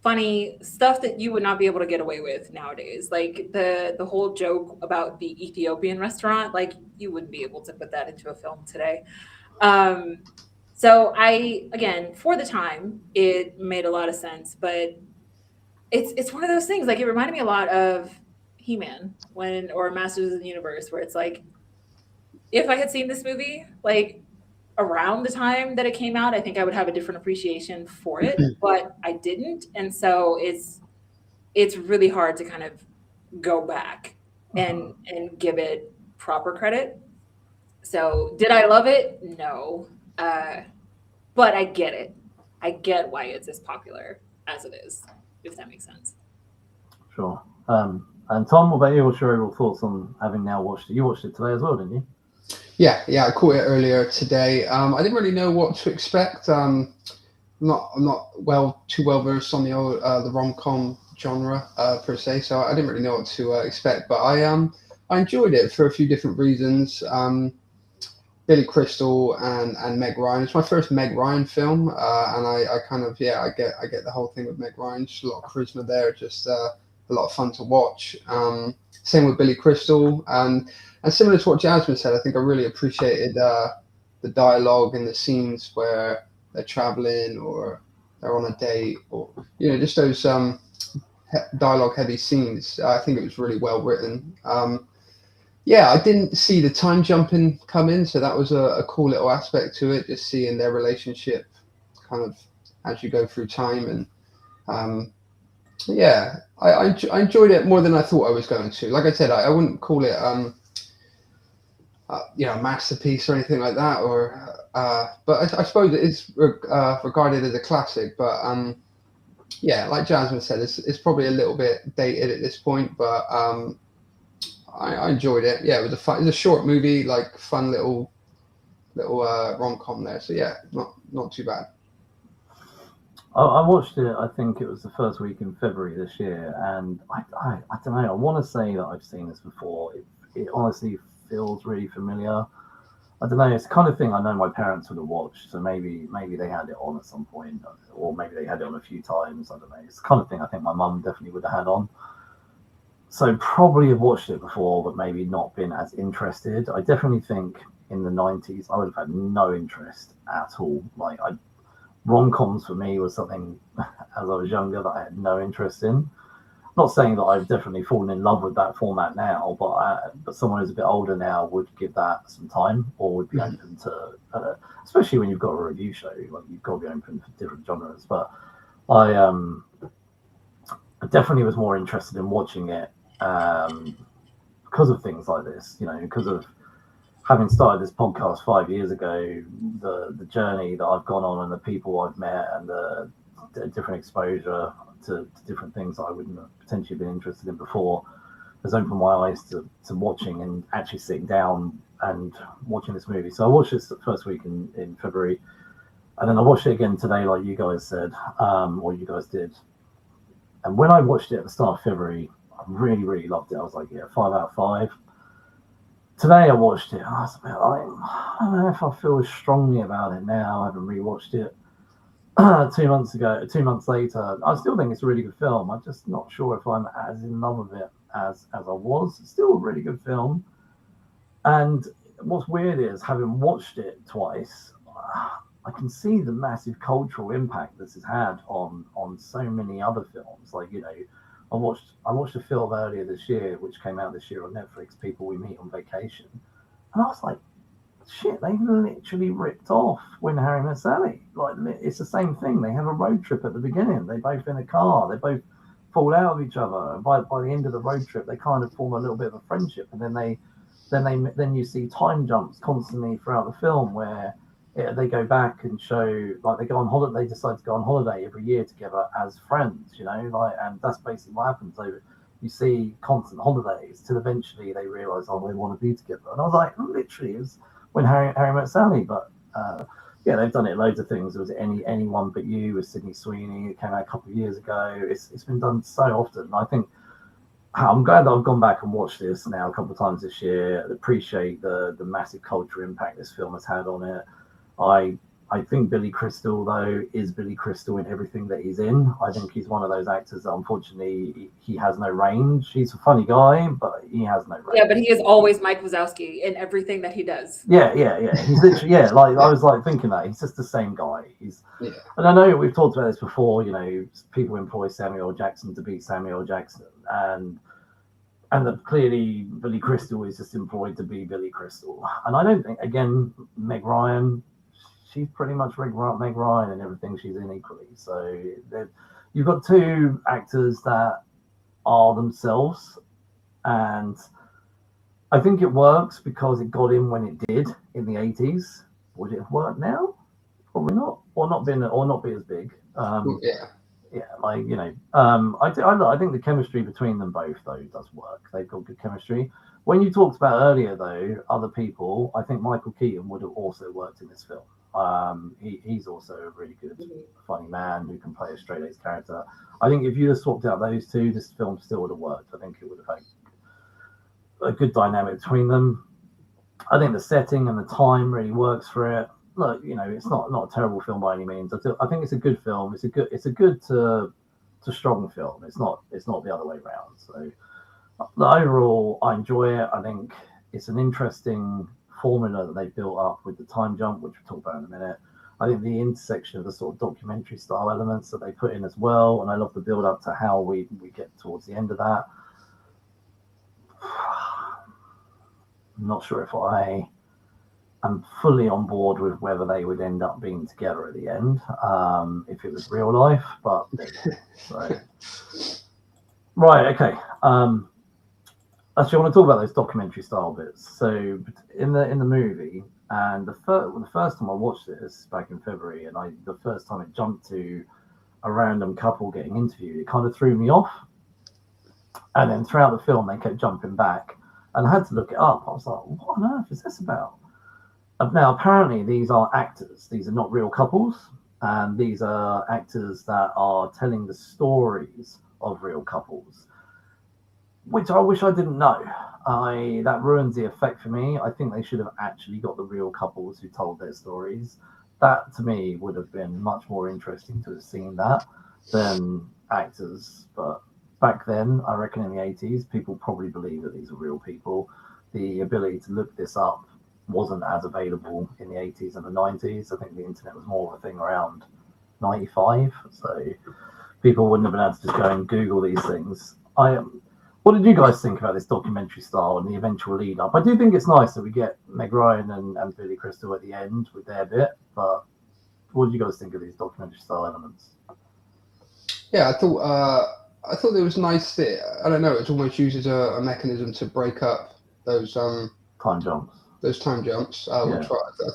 funny stuff that you would not be able to get away with nowadays. Like the whole joke about the Ethiopian restaurant, like you wouldn't be able to put that into a film today. So again, for the time, it made a lot of sense, but it's one of those things, like it reminded me a lot of He-Man or Masters of the Universe, where it's like, if I had seen this movie, like around the time that it came out, I think I would have a different appreciation for it, but I didn't. And so it's really hard to kind of go back and give it proper credit. So did I love it? No. But I get it. I get why it's as popular as it is, if that makes sense. Sure. And Tom, what about you? What's your overall thoughts on having now watched it? You watched it today as well, didn't you? Yeah, I caught it earlier today. I didn't really know what to expect. I'm not too well versed on the rom-com genre per se, so I didn't really know what to expect. But I enjoyed it for a few different reasons. Billy Crystal and Meg Ryan. It's my first Meg Ryan film, and I kind of I get the whole thing with Meg Ryan. Just a lot of charisma there, just a lot of fun to watch. Same with Billy Crystal, and similar to what Jasmin said, I think I really appreciated the dialogue in the scenes where they're traveling or they're on a date, or just those dialogue heavy scenes. I think it was really well written. I didn't see the time jumping come in, so that was a cool little aspect to it, just seeing their relationship kind of as you go through time. And I enjoyed it more than I thought I was going to. Like I said, I wouldn't call it a masterpiece or anything like that, but I suppose it is regarded as a classic. But like Jasmin said, it's probably a little bit dated at this point, but I enjoyed it. Yeah, it was a short movie, like fun little rom-com there. So yeah, not too bad. I watched it. I think it was the first week in February this year, and I don't know. I want to say that I've seen this before. It honestly feels really familiar. I don't know. It's the kind of thing I know my parents would have watched, so maybe they had it on at some point, or maybe they had it on a few times. I don't know. It's the kind of thing I think my mum definitely would have had on. So probably have watched it before, but maybe not been as interested. I definitely think in the 90s, I would have had no interest at all. Like rom-coms for me was something as I was younger that I had no interest in. not saying that I've definitely fallen in love with that format now, but someone who's a bit older now would give that some time, or would be open to, especially when you've got a review show, like you've got to be open for different genres. But I definitely was more interested in watching it because of things like this, because of having started this podcast 5 years ago, the journey that I've gone on and the people I've met and the different exposure to different things that I wouldn't have potentially been interested in before has opened my eyes to watching and actually sitting down and watching this movie. So I watched this the first week in February, and then I watched it again today, like you guys said, or you guys did. And when I watched it at the start of February, I really, really loved it. I was like, yeah, 5 out of 5. Today I watched it, and I was a bit like, I don't know if I feel as strongly about it now. I haven't rewatched it 2 months ago. 2 months later, I still think it's a really good film. I'm just not sure if I'm as in love with it as I was. It's still a really good film. And what's weird is, having watched it twice, I can see the massive cultural impact this has had on so many other films. Like, I watched a film earlier this year, which came out this year on Netflix, People We Meet on Vacation. And I was like, shit, they literally ripped off When Harry Met Sally. Like, it's the same thing. They have a road trip at the beginning. They both in a car. They both fall out of each other. And by the end of the road trip, they kind of form a little bit of a friendship. And then you see time jumps constantly throughout the film where they go back and show, like, they go on holiday. They decide to go on holiday every year together as friends, and that's basically what happens. So you see constant holidays till eventually they realize, they want to be together. And I was like, literally, it was When Harry Met Sally. But yeah, they've done it loads of things. There was Anyone But You with Sydney Sweeney. It came out a couple of years ago. It's been done so often. And I think I'm glad that I've gone back and watched this now a couple of times this year. I appreciate the massive cultural impact this film has had on it. I think Billy Crystal, though, is Billy Crystal in everything that he's in. I think he's one of those actors that, unfortunately, he has no range. He's a funny guy, but he has no range. Yeah, but he is always Mike Wazowski in everything that he does. Yeah. He's literally, like, I was like thinking that he's just the same guy. And I know we've talked about this before. People employ Samuel Jackson to be Samuel Jackson, and that clearly Billy Crystal is just employed to be Billy Crystal. And I don't think, again, Meg Ryan, she's pretty much Meg Ryan in everything she's in equally. So you've got two actors that are themselves, and I think it works because it got in when it did in the 80s. Would it have worked now? Probably not, or not be as big. I think the chemistry between them both, though, does work. They've got good chemistry. When you talked about earlier, though, other people, I think Michael Keaton would have also worked in this film. He's also a really good, funny man who can play a straight-laced character. I think if you had swapped out those two, this film still would have worked. I think it would have had a good dynamic between them. I think the setting and the time really works for it. Look, it's not a terrible film by any means. I think it's a good film. It's a good to strong film. It's not the other way around. So overall, I enjoy it. I think it's an interesting formula that they built up with the time jump, which we'll talk about in a minute. I think the intersection of the sort of documentary style elements that they put in as well, and I love the build up to how we get towards the end of that. I'm not sure if I am fully on board with whether they would end up being together at the end, if it was real life, but so. Right, okay. Actually, I want to talk about those documentary style bits. So in the movie, and the first time I watched this back in February, and the first time it jumped to a random couple getting interviewed, it kind of threw me off. And then throughout the film, they kept jumping back, and I had to look it up. I was like, what on earth is this about? Now, apparently, these are actors. These are not real couples, and these are actors that are telling the stories of real couples, which I wish I didn't know. That ruins the effect for me. I think they should have actually got the real couples who told their stories. That, to me, would have been much more interesting to have seen that than actors. But back then, I reckon in the 80s, people probably believed that these were real people. The ability to look this up wasn't as available in the 80s and the 90s. I think the internet was more of a thing around 95. So people wouldn't have been able to just go and Google these things. What did you guys think about this documentary style and the eventual lead up? I do think it's nice that we get Meg Ryan and Billy Crystal at the end with their bit, but what did you guys think of these documentary style elements? Yeah, I thought it was nice that, I don't know, it's almost used as a mechanism to break up those time jumps. Which I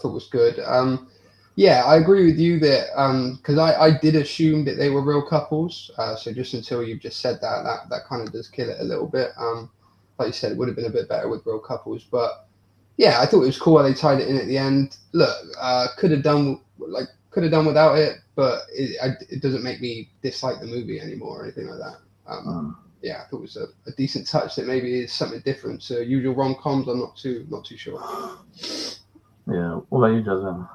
thought was good. Yeah, I agree with you that because I did assume that they were real couples. So just until you've just said that kind of does kill it a little bit. Like you said, it would have been a bit better with real couples. But yeah, I thought it was cool how they tied it in at the end. Look, could have done without it, but it doesn't make me dislike the movie anymore or anything like that. Yeah, I thought it was a decent touch that maybe is something different to usual rom-coms. I'm not too sure. Yeah, what about you, Jasmin?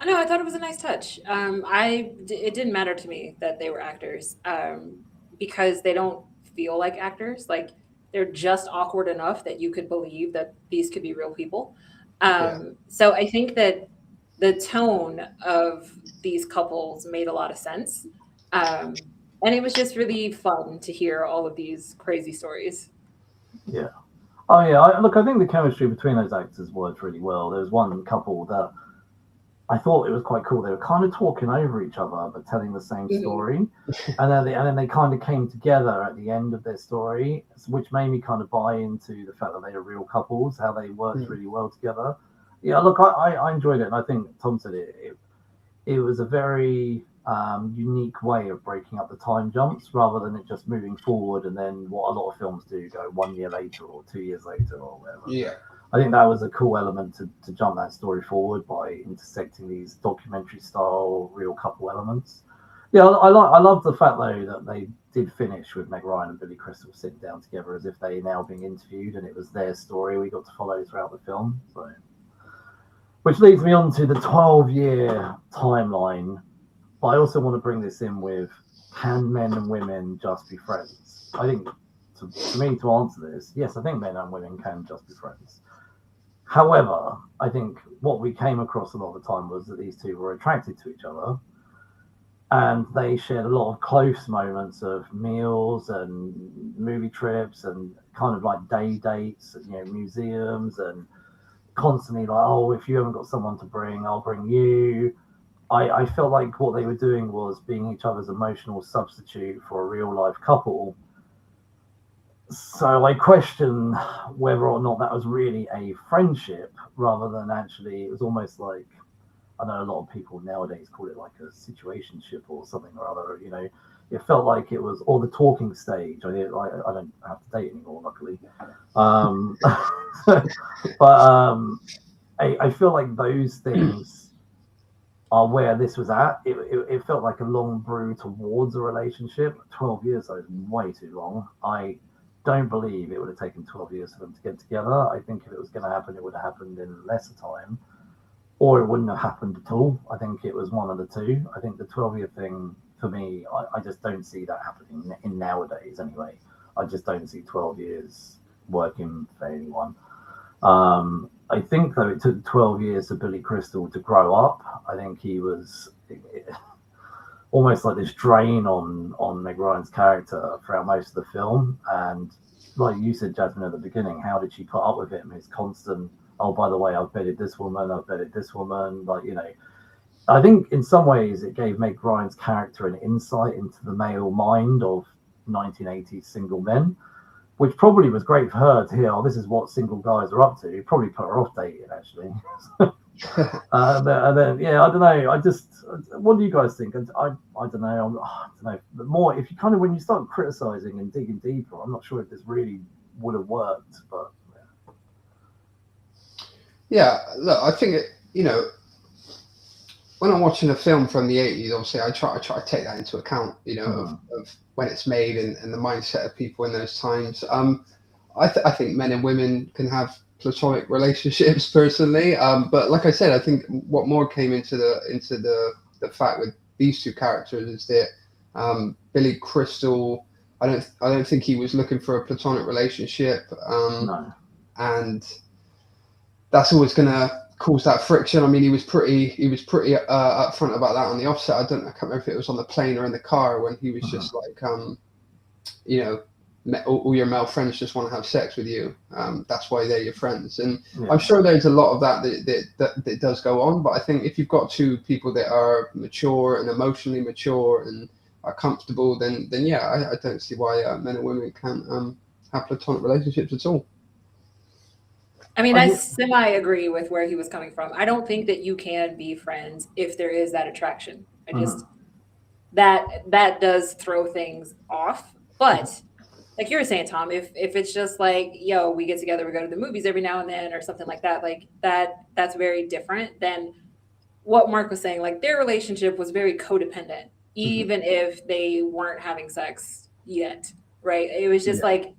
I know, I thought it was a nice touch. It didn't matter to me that they were actors because they don't feel like actors. Like, they're just awkward enough that you could believe that these could be real people. So I think that the tone of these couples made a lot of sense. And it was just really fun to hear all of these crazy stories. Yeah. Oh, yeah. I think the chemistry between those actors worked really well. There was one couple that I thought it was quite cool. They were kind of talking over each other, but telling the same story. And then they kind of came together at the end of their story, which made me kind of buy into the fact that they are real couples, how they worked really well together. Yeah, look, I enjoyed it. And I think Tom said it was a very unique way of breaking up the time jumps rather than it just moving forward and then what a lot of films do, go 1 year later or 2 years later or whatever. Yeah. I think that was a cool element to jump that story forward by intersecting these documentary style real couple elements. Yeah, I love the fact though that they did finish with Meg Ryan and Billy Crystal sitting down together as if they now being interviewed and it was their story we got to follow throughout the film. So, which leads me on to the 12-year timeline. But I also want to bring this in with, can men and women just be friends? I think, for me to answer this, yes, I think men and women can just be friends. However, I think what we came across a lot of the time was that these two were attracted to each other and they shared a lot of close moments of meals and movie trips and kind of like day dates and, museums and constantly like, oh, if you haven't got someone to bring, I'll bring you. I felt like what they were doing was being each other's emotional substitute for a real life couple. So I question whether or not that was really a friendship rather than actually, it was almost like, I know a lot of people nowadays call it like a situationship or something or other, it felt like it was, or the talking stage. I don't have to date anymore, luckily. I feel like those things are where this was at. It felt like a long brew towards a relationship. 12 years though is way too long. I don't believe it would have taken 12 years for them to get together. I think if it was going to happen, it would have happened in lesser time, or it wouldn't have happened at all. I think it was one of the two. I think the 12-year thing, for me, I just don't see that happening in nowadays anyway. I just don't see 12 years working for anyone. I think, though, it took 12 years for Billy Crystal to grow up. I think he was almost like this drain on Meg Ryan's character throughout most of the film. And like you said, Jasmin, at the beginning, how did she put up with him? His constant, oh, by the way, I've bedded this woman, I think in some ways it gave Meg Ryan's character an insight into the male mind of 1980s single men, which probably was great for her to hear, oh, this is what single guys are up to. It probably put her off dating, actually. And then, yeah, I don't know. What do you guys think? I don't know. But more, if you kind of, when you start criticizing and digging deeper, I'm not sure if this really would have worked, but. Yeah, look, I think, when I'm watching a film from the 80s, obviously I try to take that into account, of when it's made and the mindset of people in those times. I think men and women can have platonic relationships personally, but like I said, I think what more came into the fact with these two characters is that Billy Crystal, I don't think he was looking for a platonic relationship, No. And that's always gonna cause that friction. I mean, he was pretty upfront about that on the offset. I can't remember if it was on the plane or in the car when he was just like, you know, all your male friends just want to have sex with you. That's why they're your friends. And I'm sure there's a lot of that does go on. But I think if you've got two people that are mature and emotionally mature and are comfortable, then yeah, I don't see why men and women can't have platonic relationships at all. I mean, I semi-agree with where he was coming from. I don't think that you can be friends if there is that attraction. I just that does throw things off. But like you were saying, Tom, if it's just like, yo, we get together, we go to the movies every now and then or something like that, like that's very different than what Mark was saying. Like their relationship was very codependent, even if they weren't having sex yet, right? It was just like,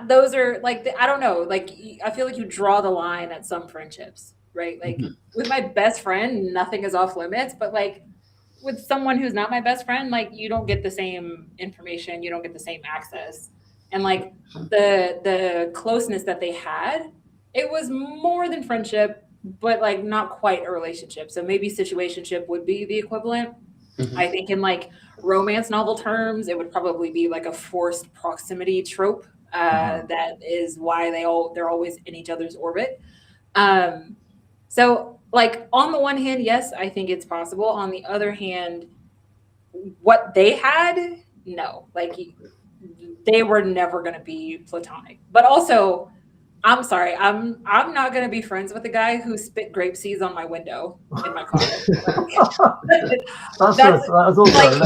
those are like, I don't know, like I feel like you draw the line at some friendships, right? Like with my best friend, nothing is off limits, but like with someone who's not my best friend, like you don't get the same information, you don't get the same access. And like the closeness that they had, it was more than friendship, but like not quite a relationship. So maybe situationship would be the equivalent. I think in like romance novel terms, it would probably be like a forced proximity trope. That is why they're always in each other's orbit. So like on the one hand, yes, I think it's possible. On the other hand, what they had, no, like they were never going to be platonic. But also, I'm sorry, I'm not going to be friends with a guy who spit grape seeds on my window in my car. That's also like,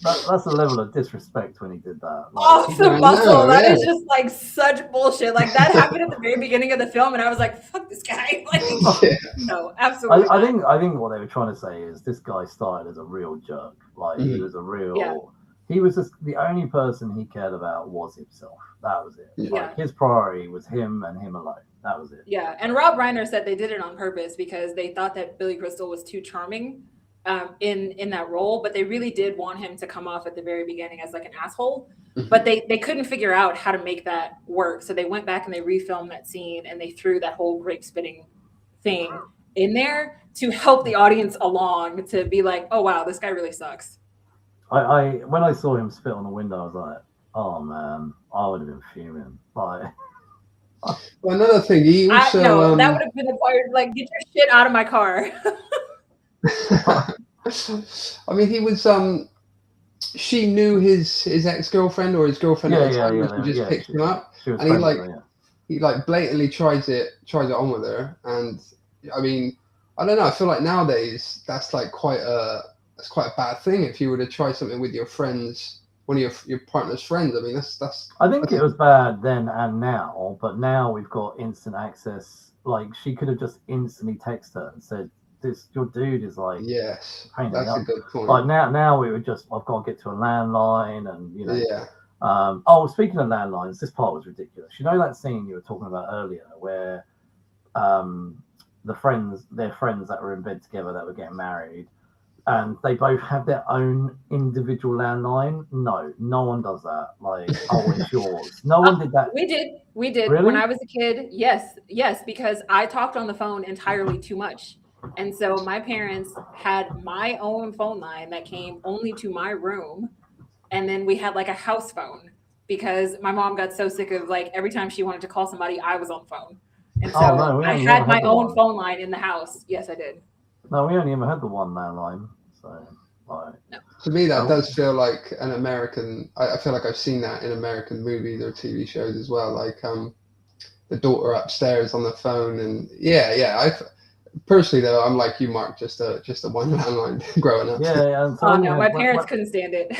that's a level of disrespect when he did that. Like, off the muscle. That is just like such bullshit. Like that happened at the very beginning of the film, and I was like, "Fuck this guy!" Like, no, absolutely. I think what they were trying to say is this guy started as a real jerk. Like he was a real. He was just the only person he cared about was himself. That was it. Like his priority was him and him alone. That was it. Yeah, and Rob Reiner said they did it on purpose because they thought that Billy Crystal was too charming in that role, but they really did want him to come off at the very beginning as like an asshole. But they couldn't figure out how to make that work, so they went back and they refilmed that scene and they threw that whole grape spitting thing in there to help the audience along to be like, oh wow, this guy really sucks. When I saw him spit on the window, I was like, oh man, I would have been fuming. Like, well, another thing, he also no, that would have been acquired. Like, get your shit out of my car. I mean, he was she knew his ex-girlfriend or his girlfriend at the time, and just picked him up, and he blatantly tries it on with her, and I mean, I don't know. I feel like nowadays that's like quite a bad thing if you were to try something with your friends, one of your partner's friends. I mean, that's. I think it was bad then and now, but now we've got instant access. Like she could have just instantly texted her and said, "This your dude is like." Yes, that's a good point. Like now we would just, I've got to get to a landline, and you know. Yeah. Oh, speaking of landlines, this part was ridiculous. You know that scene you were talking about earlier, where their friends that were in bed together that were getting married. And they both have their own individual landline. No one does that. Like, oh, it's yours. No one did that. We did. Really? When I was a kid. Yes, because I talked on the phone entirely too much. And so my parents had my own phone line that came only to my room. And then we had like a house phone because my mom got so sick of like every time she wanted to call somebody, I was on the phone. And so I had my own phone line in the house. Yes, I did. No, we only ever had the one landline. So, like, no. To me, that does feel like an American. I feel like I've seen that in American movies or TV shows as well. Like the daughter upstairs on the phone, and I personally though, I'm like you, Mark, just a one landline growing up. Yeah. And so, oh no, my parents couldn't stand it.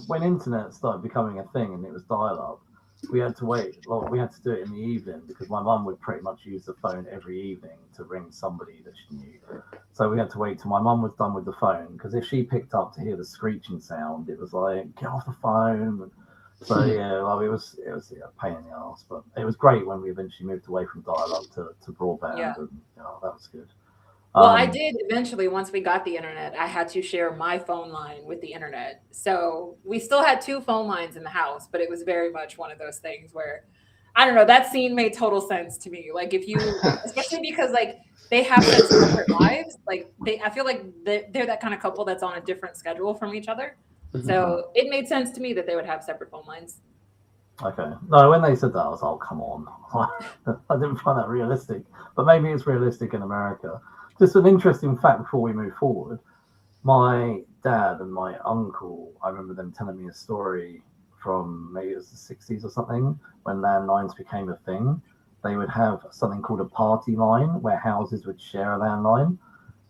When internet started becoming a thing and it was dial-up, we had to wait. Well, we had to do it in the evening because my mum would pretty much use the phone every evening to ring somebody that she knew. So we had to wait till my mum was done with the phone because if she picked up to hear the screeching sound, it was like, get off the phone. So it was a pain in the ass, but it was great when we eventually moved away from dial-up to broadband. Yeah. And that was good. Well, I did eventually, once we got the internet, I had to share my phone line with the internet. So we still had two phone lines in the house, but it was very much one of those things where, I don't know, that scene made total sense to me. Like if you, especially because like they have such separate lives, like I feel like they're that kind of couple that's on a different schedule from each other. So it made sense to me that they would have separate phone lines. Okay. No, when they said that, I was like, oh, come on. I didn't find that realistic. But maybe it's realistic in America. Just an interesting fact before we move forward. My dad and my uncle, I remember them telling me a story from maybe it was the 60s or something, when landlines became a thing. They would have something called a party line where houses would share a landline.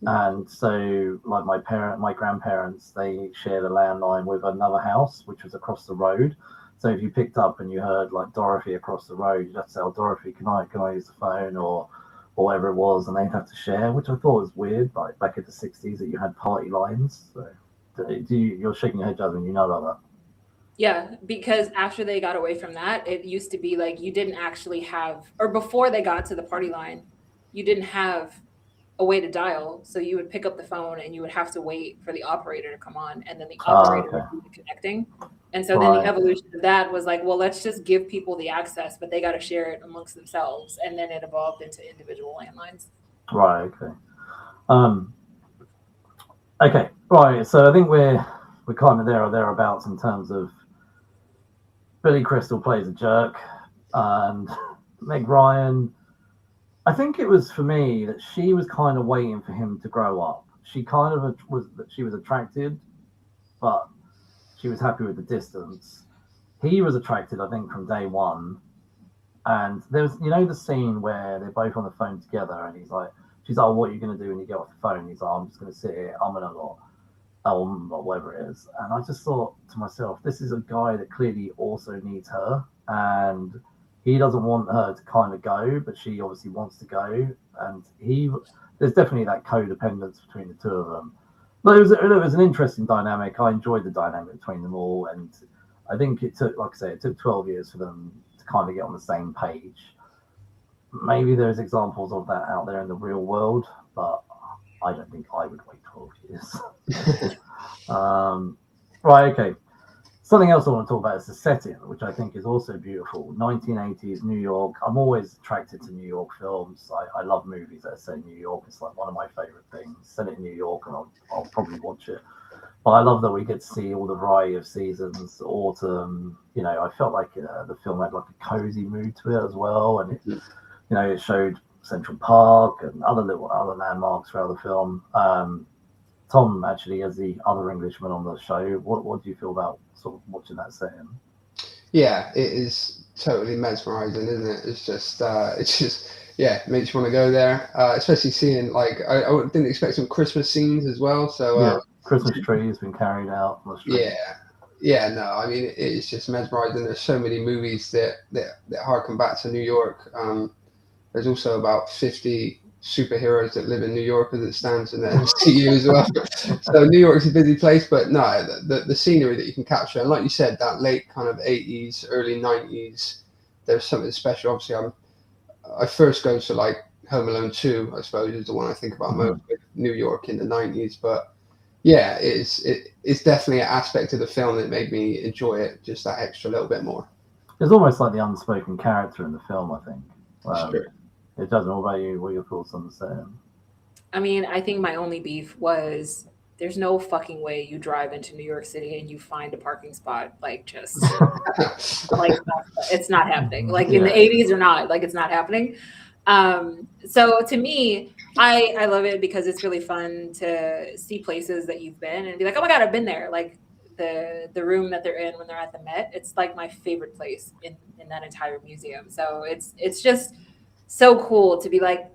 And so, like my grandparents, they shared a landline with another house, which was across the road. So if you picked up and you heard like Dorothy across the road, you'd have to say, "Oh, Dorothy, can I use the phone?" or whatever it was, and they'd have to share, which I thought was weird, like back in the 60s that you had party lines. So you're shaking your head, Jasmin, you know about that? Yeah, because after they got away from that, it used to be like you didn't actually have, or before they got to the party line, you didn't have a way to dial. So you would pick up the phone and you would have to wait for the operator to come on, and then the operator would do the connecting. And so then the evolution of that was like, well, let's just give people the access, but they got to share it amongst themselves. And then it evolved into individual landlines. Right. Okay. Okay. Right. So I think we're kind of there or thereabouts in terms of Billy Crystal plays a jerk, and Meg Ryan. I think it was for me that she was kind of waiting for him to grow up. She kind of was attracted, but she was happy with the distance. He was attracted, I think, from day one. And there's, the scene where they're both on the phone together, and she's like, "What are you going to do when you get off the phone?" He's like, "I'm just going to sit here, I'm in a lot, or whatever it is." And I just thought to myself, this is a guy that clearly also needs her, and he doesn't want her to kind of go, but she obviously wants to go. And there's definitely that codependence between the two of them. But it was an interesting dynamic. I enjoyed the dynamic between them all, and I think it took, like I say, 12 years for them to kind of get on the same page. Maybe there's examples of that out there in the real world, but I don't think I would wait 12 years. Right, okay. Something else I want to talk about is the setting, which I think is also beautiful. 1980s New York. I'm always attracted to New York films. I love movies that say New York. It's like one of my favorite things. Set it in New York, and I'll probably watch it. But I love that we get to see all the variety of seasons, autumn. I felt like the film had like a cozy mood to it as well, and it showed Central Park and other landmarks throughout the film. Tom, actually, as the other Englishman on the show, what do you feel about sort of watching that setting? Yeah, it is totally mesmerizing, isn't it? It's just it makes you want to go there, especially seeing, like, I didn't expect some Christmas scenes as well. So Christmas tree has been carried out on the street. No, I mean, it's just mesmerizing. There's so many movies that harken back to New York. There's also about 50 superheroes that live in New York as it stands in the MCU as well. So New York's a busy place, but no, the scenery that you can capture, and like you said, that late kind of 80s, early 90s, there's something special. Obviously, I first go to like Home Alone 2, I suppose, is the one I think about most, with New York in the 90s. But yeah, it's definitely an aspect of the film that made me enjoy it just that extra little bit more. It's almost like the unspoken character in the film, I think. Sure. It doesn't know about you. What are your thoughts on the setting? I mean, I think my only beef was there's no fucking way you drive into New York City and you find a parking spot, like, just like, it's not happening. Like in the 80s or not, like, it's not happening. So to me, I love it because it's really fun to see places that you've been and be like, oh my God, I've been there. Like the room that they're in when they're at the Met, it's like my favorite place in that entire museum. So it's just so cool to be like,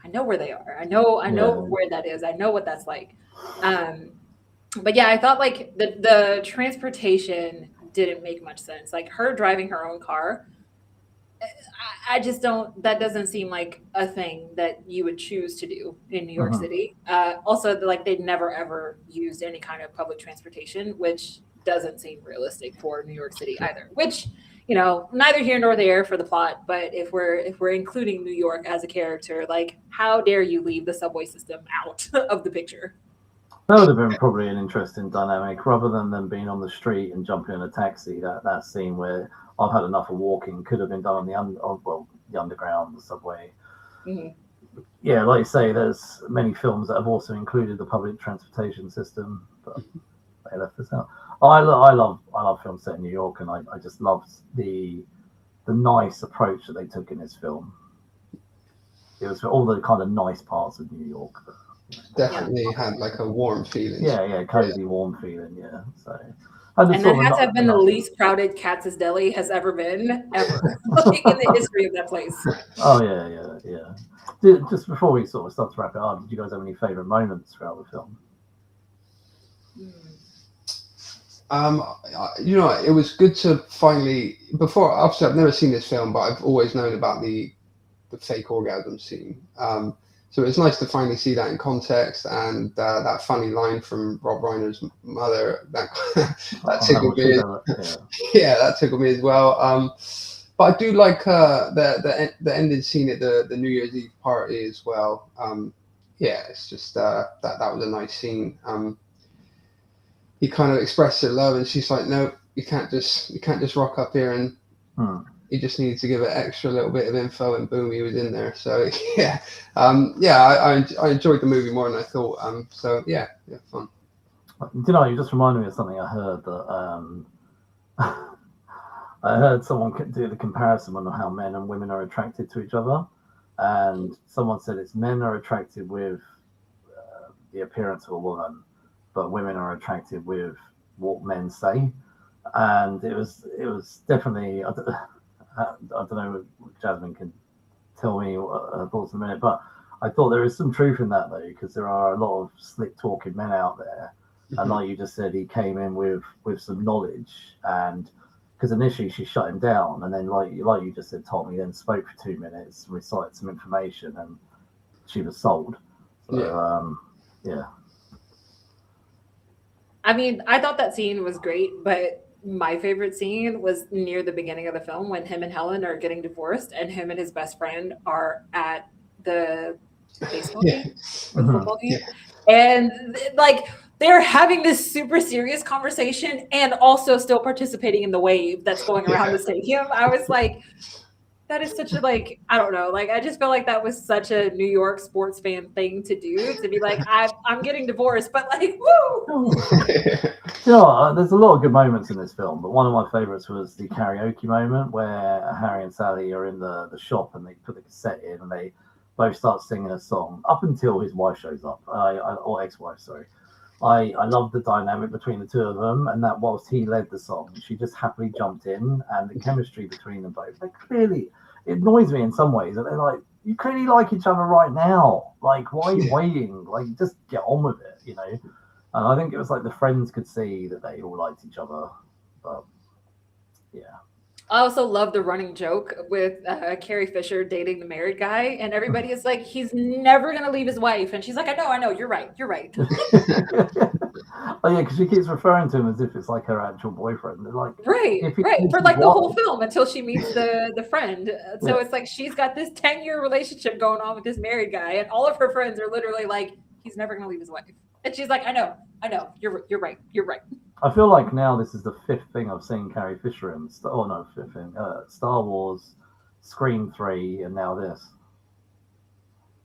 I know where they are. I know where that is. I know what that's like. But yeah, I thought like the transportation didn't make much sense. Like her driving her own car, I just don't, that doesn't seem like a thing that you would choose to do in New York City. Also, like they'd never ever used any kind of public transportation, which doesn't seem realistic for New York City either, which, neither here nor there for the plot. But if we're including New York as a character, like, how dare you leave the subway system out of the picture? That would have been probably an interesting dynamic, rather than them being on the street and jumping in a taxi. That scene where I've had enough of walking could have been done on the underground, the subway. Yeah, like you say, there's many films that have also included the public transportation system, but they left this out. I love films set in New York, and I just loved the nice approach that they took in this film. It was all the kind of nice parts of New York. Definitely had like a warm feeling. Yeah, cozy, warm feeling. Yeah, so. And that had to have been the least crowded Katz's Deli has ever been, ever, like in the history of that place. Oh yeah. Just before we sort of start to wrap it up, did you guys have any favorite moments throughout the film? You know, it was good to finally. Before, obviously, I've never seen this film, but I've always known about the fake orgasm scene. So it's nice to finally see that in context, and that funny line from Rob Reiner's mother that tickled me. Yeah, that tickled me as well. But I do like the ending scene at the New Year's Eve party as well. Yeah, it's just that was a nice scene. He kind of expressed her love, and she's like, "No, you can't just rock up here and." He just needed to give it extra little bit of info, and boom, he was in there. So yeah, I enjoyed the movie more than I thought. So yeah, fun. You know, you just reminded me of something I heard that I heard someone do the comparison on how men and women are attracted to each other, and someone said it's men are attracted with the appearance of a woman, but women are attracted with what men say, and it was definitely. I don't know if Jasmin can tell me her thoughts in a minute, but I thought there is some truth in that, though, because there are a lot of slick talking men out there. And like you just said, he came in with some knowledge, and because initially she shut him down, and then like you just said, Tom, he then spoke for 2 minutes, recited some information, and she was sold. So, yeah. I mean, I thought that scene was great, but my favorite scene was near the beginning of the film when him and Helen are getting divorced, and him and his best friend are at the baseball game, or the football game, and like they're having this super serious conversation and also still participating in the wave that's going around the stadium. I was like, that is such a, like, I don't know, like I just felt like that was such a New York sports fan thing to do, to be like, I'm getting divorced, but like, woo. You know, there's a lot of good moments in this film, but one of my favorites was the karaoke moment where Harry and Sally are in the shop, and they put the cassette in, and they both start singing a song up until his wife shows up, or ex-wife, sorry. I love the dynamic between the two of them, and that whilst he led the song, she just happily jumped in, and the chemistry between them both, it annoys me in some ways that they're like, you clearly like each other right now. Like, why are you waiting? Like, just get on with it, you know? And I think it was like the friends could see that they all liked each other. But yeah. I also love the running joke with Carrie Fisher dating the married guy, and everybody is like, he's never going to leave his wife. And she's like, I know, you're right. Oh yeah, because she keeps referring to him as if it's like her actual boyfriend. They're like, right, for like the whole film until she meets the friend. So it's like she's got this 10-year relationship going on with this married guy, and all of her friends are literally like, he's never going to leave his wife. And she's like, I know, you're right. I feel like now this is the 5th thing I've seen Carrie Fisher in. Fifth thing. Star Wars, Scream 3, and now this.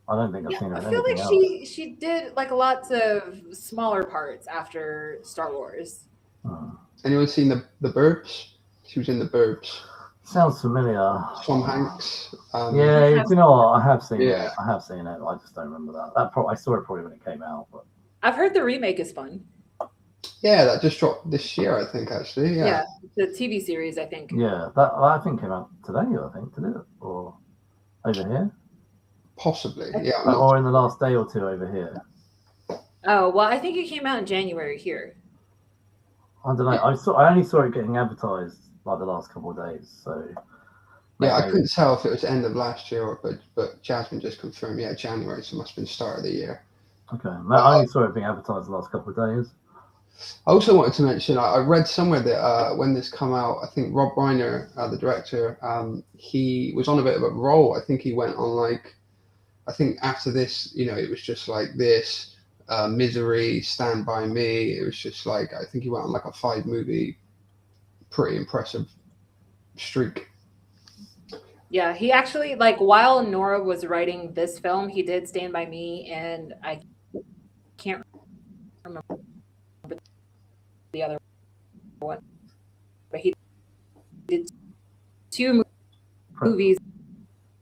I don't think I've seen her. I feel like she did like lots of smaller parts after Star Wars. Anyone seen the Burbs? She was in the Burbs. Sounds familiar. Tom Hanks. Yeah, you know what? I have seen it. I have seen it. I just don't remember that. I saw it probably when it came out. But I've heard the remake is fun. Yeah, that just dropped this year, I think, actually. Yeah, the TV series, I think. Yeah, that I think came out today, I think, did it? Or over here? Possibly, yeah. Or in the last day or two over here. Oh, well, I think it came out in January here. I don't know. I only saw it getting advertised like the last couple of days, so... Yeah, I couldn't tell if it was end of last year, but Jasmin just confirmed, January, so it must have been start of the year. Okay, I only saw it being advertised the last couple of days. I also wanted to mention, I read somewhere that when this came out, I think Rob Reiner, the director, he was on a bit of a roll. I think he went on I think after this, it was just like this, Misery, Stand By Me. It was just I think he went on a 5-movie, pretty impressive streak. Yeah, he actually, while Nora was writing this film, he did Stand By Me, and I can't remember the other one, but he did 2 movies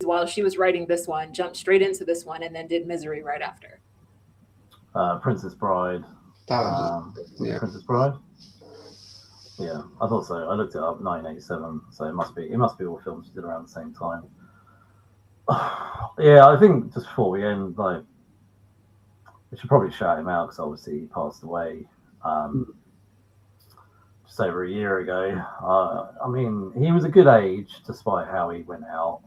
while she was writing this one, jumped straight into this one, and then did Misery right after. Princess Bride. Yeah. Princess Bride. Yeah, I thought so. I looked it up, 1987. So it must be all films she did around the same time. Yeah, I think just before we end, like, we should probably shout him out because obviously he passed away just over a year ago. I mean, he was a good age despite how he went out,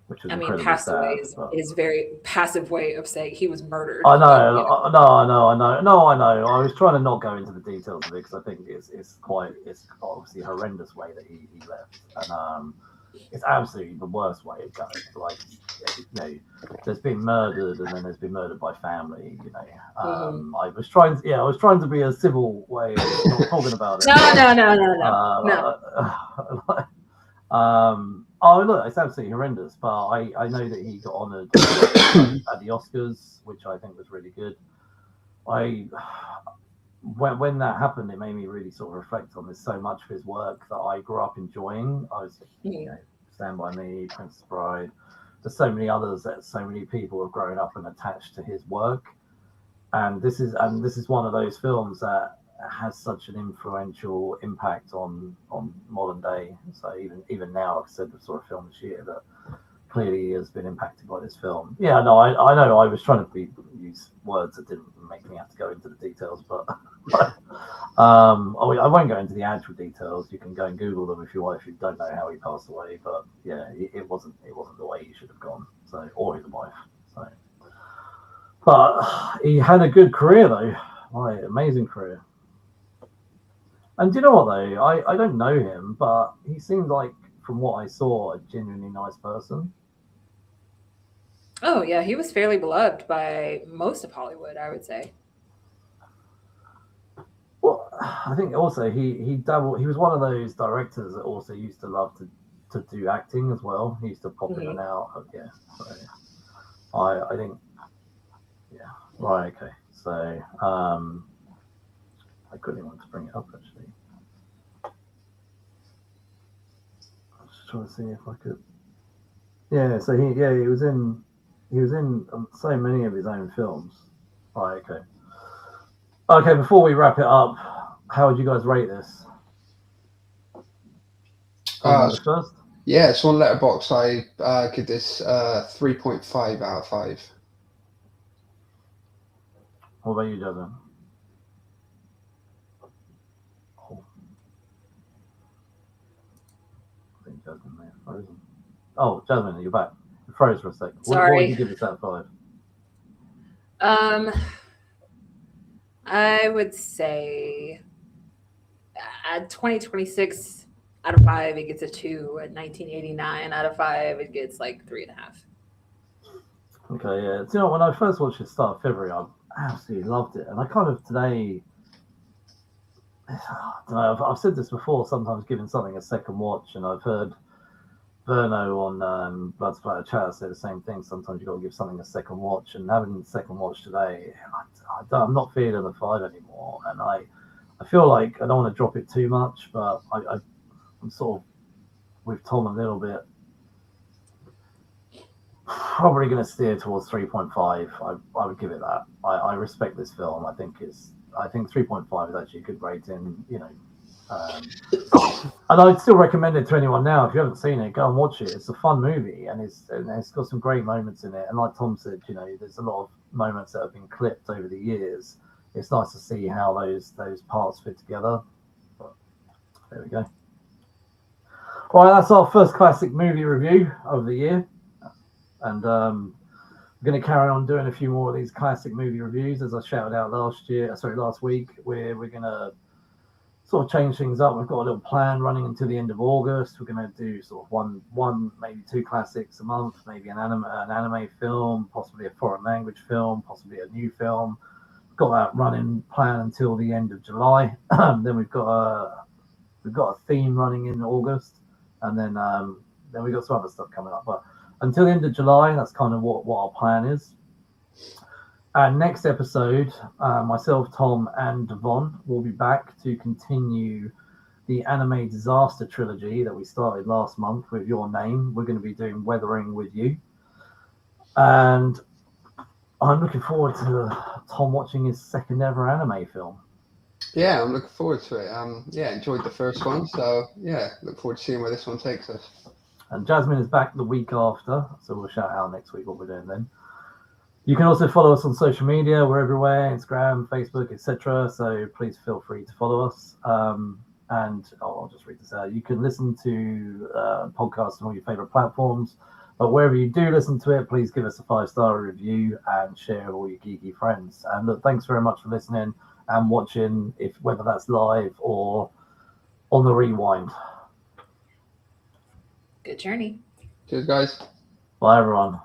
which was incredibly passed sad. away is very passive way of saying he was murdered. I know. I was trying to not go into the details of it because I think it's obviously a horrendous way that he left, and it's absolutely the worst way of going. Like, you know, there's been murdered, and then there's been murdered by family. You know, I was trying to be a civil way of not talking about it. No. Oh, look, it's absolutely horrendous, but I know that he got honoured at the Oscars, which I think was really good. When that happened, it made me really sort of reflect on this. So much of his work that I grew up enjoying. I was, you know, Stand By Me, Princess Bride. There's so many others that so many people have grown up and attached to his work, and this is one of those films that has such an influential impact on modern day. So even now, like I said, we saw a film this year that clearly has been impacted by this film. Yeah, no, I know I was trying to use words that didn't make me have to go into the details, but I won't go into the actual details. You can go and Google them if you want, if you don't know how he passed away. But yeah, it wasn't the way he should have gone. So, or his wife. So, but he had a good career though, right? Amazing career. And do you know what though? I don't know him, but he seemed like, from what I saw, a genuinely nice person. Oh yeah, he was fairly beloved by most of Hollywood, I would say. Well, I think also he dabbled. He was one of those directors that also used to love to do acting as well. He used to pop in and out. Yeah, so I think, yeah, right, okay. So I quickly want to bring it up actually. I was just trying to see if I could. Yeah, so he was in so many of his own films. Right, okay. Okay, before we wrap it up, how would you guys rate this? First? Yeah, so on Letterboxd, I give this 3.5 out of 5. What about you, Jasmin? I think Jasmin may have frozen. Oh, Jasmin, you're back. You froze for a second. Sorry. What would you give this out of 5? I would say at 2026 out of 5, it gets a 2. At 1989 out of 5, it gets like 3.5. Okay, yeah. Do you know, when I first watched it start of February, I absolutely loved it. And I kind of today, I don't know, I've said this before, sometimes giving something a second watch, and I've heard Verno on Blood Splatter Chat say the same thing. Sometimes you've got to give something a second watch, and having the second watch today, I'm not feeling the 5 anymore. And I feel like I don't want to drop it too much, but I'm sort of with Tom a little bit. Probably going to steer towards 3.5. I would give it that. I respect this film. I think 3.5 is actually a good rating. You know, and I'd still recommend it to anyone now. If you haven't seen it, go and watch it. It's a fun movie, and it's got some great moments in it. And like Tom said, you know, there's a lot of moments that have been clipped over the years. It's nice to see how those parts fit together. But there we go. All right, that's our first classic movie review of the year. And we're going to carry on doing a few more of these classic movie reviews. As I shouted out last week, we're going to sort of change things up. We've got a little plan running until the end of August. We're going to do sort of one, maybe 2 classics a month, maybe an anime film, possibly a foreign language film, possibly a new film. We've got that running plan until the end of July. Then we've got a theme running in August, and then we've got some other stuff coming up. But until the end of July, that's kind of what our plan is. And next episode, myself, Tom, and Devon will be back to continue the anime disaster trilogy that we started last month with Your Name. We're going to be doing Weathering with You. And I'm looking forward to Tom watching his second ever anime film. Yeah, I'm looking forward to it. Enjoyed the first one, so yeah, look forward to seeing where this one takes us. And Jasmin is back the week after, so we'll shout out next week what we're doing then. You can also follow us on social media. We're everywhere, Instagram, Facebook, etc. So please feel free to follow us. And I'll just read this out. You can listen to podcasts on all your favorite platforms. But wherever you do listen to it, please give us a 5-star review and share with all your geeky friends. And look, thanks very much for listening and watching, whether that's live or on the rewind. Good journey. Cheers, guys. Bye, everyone.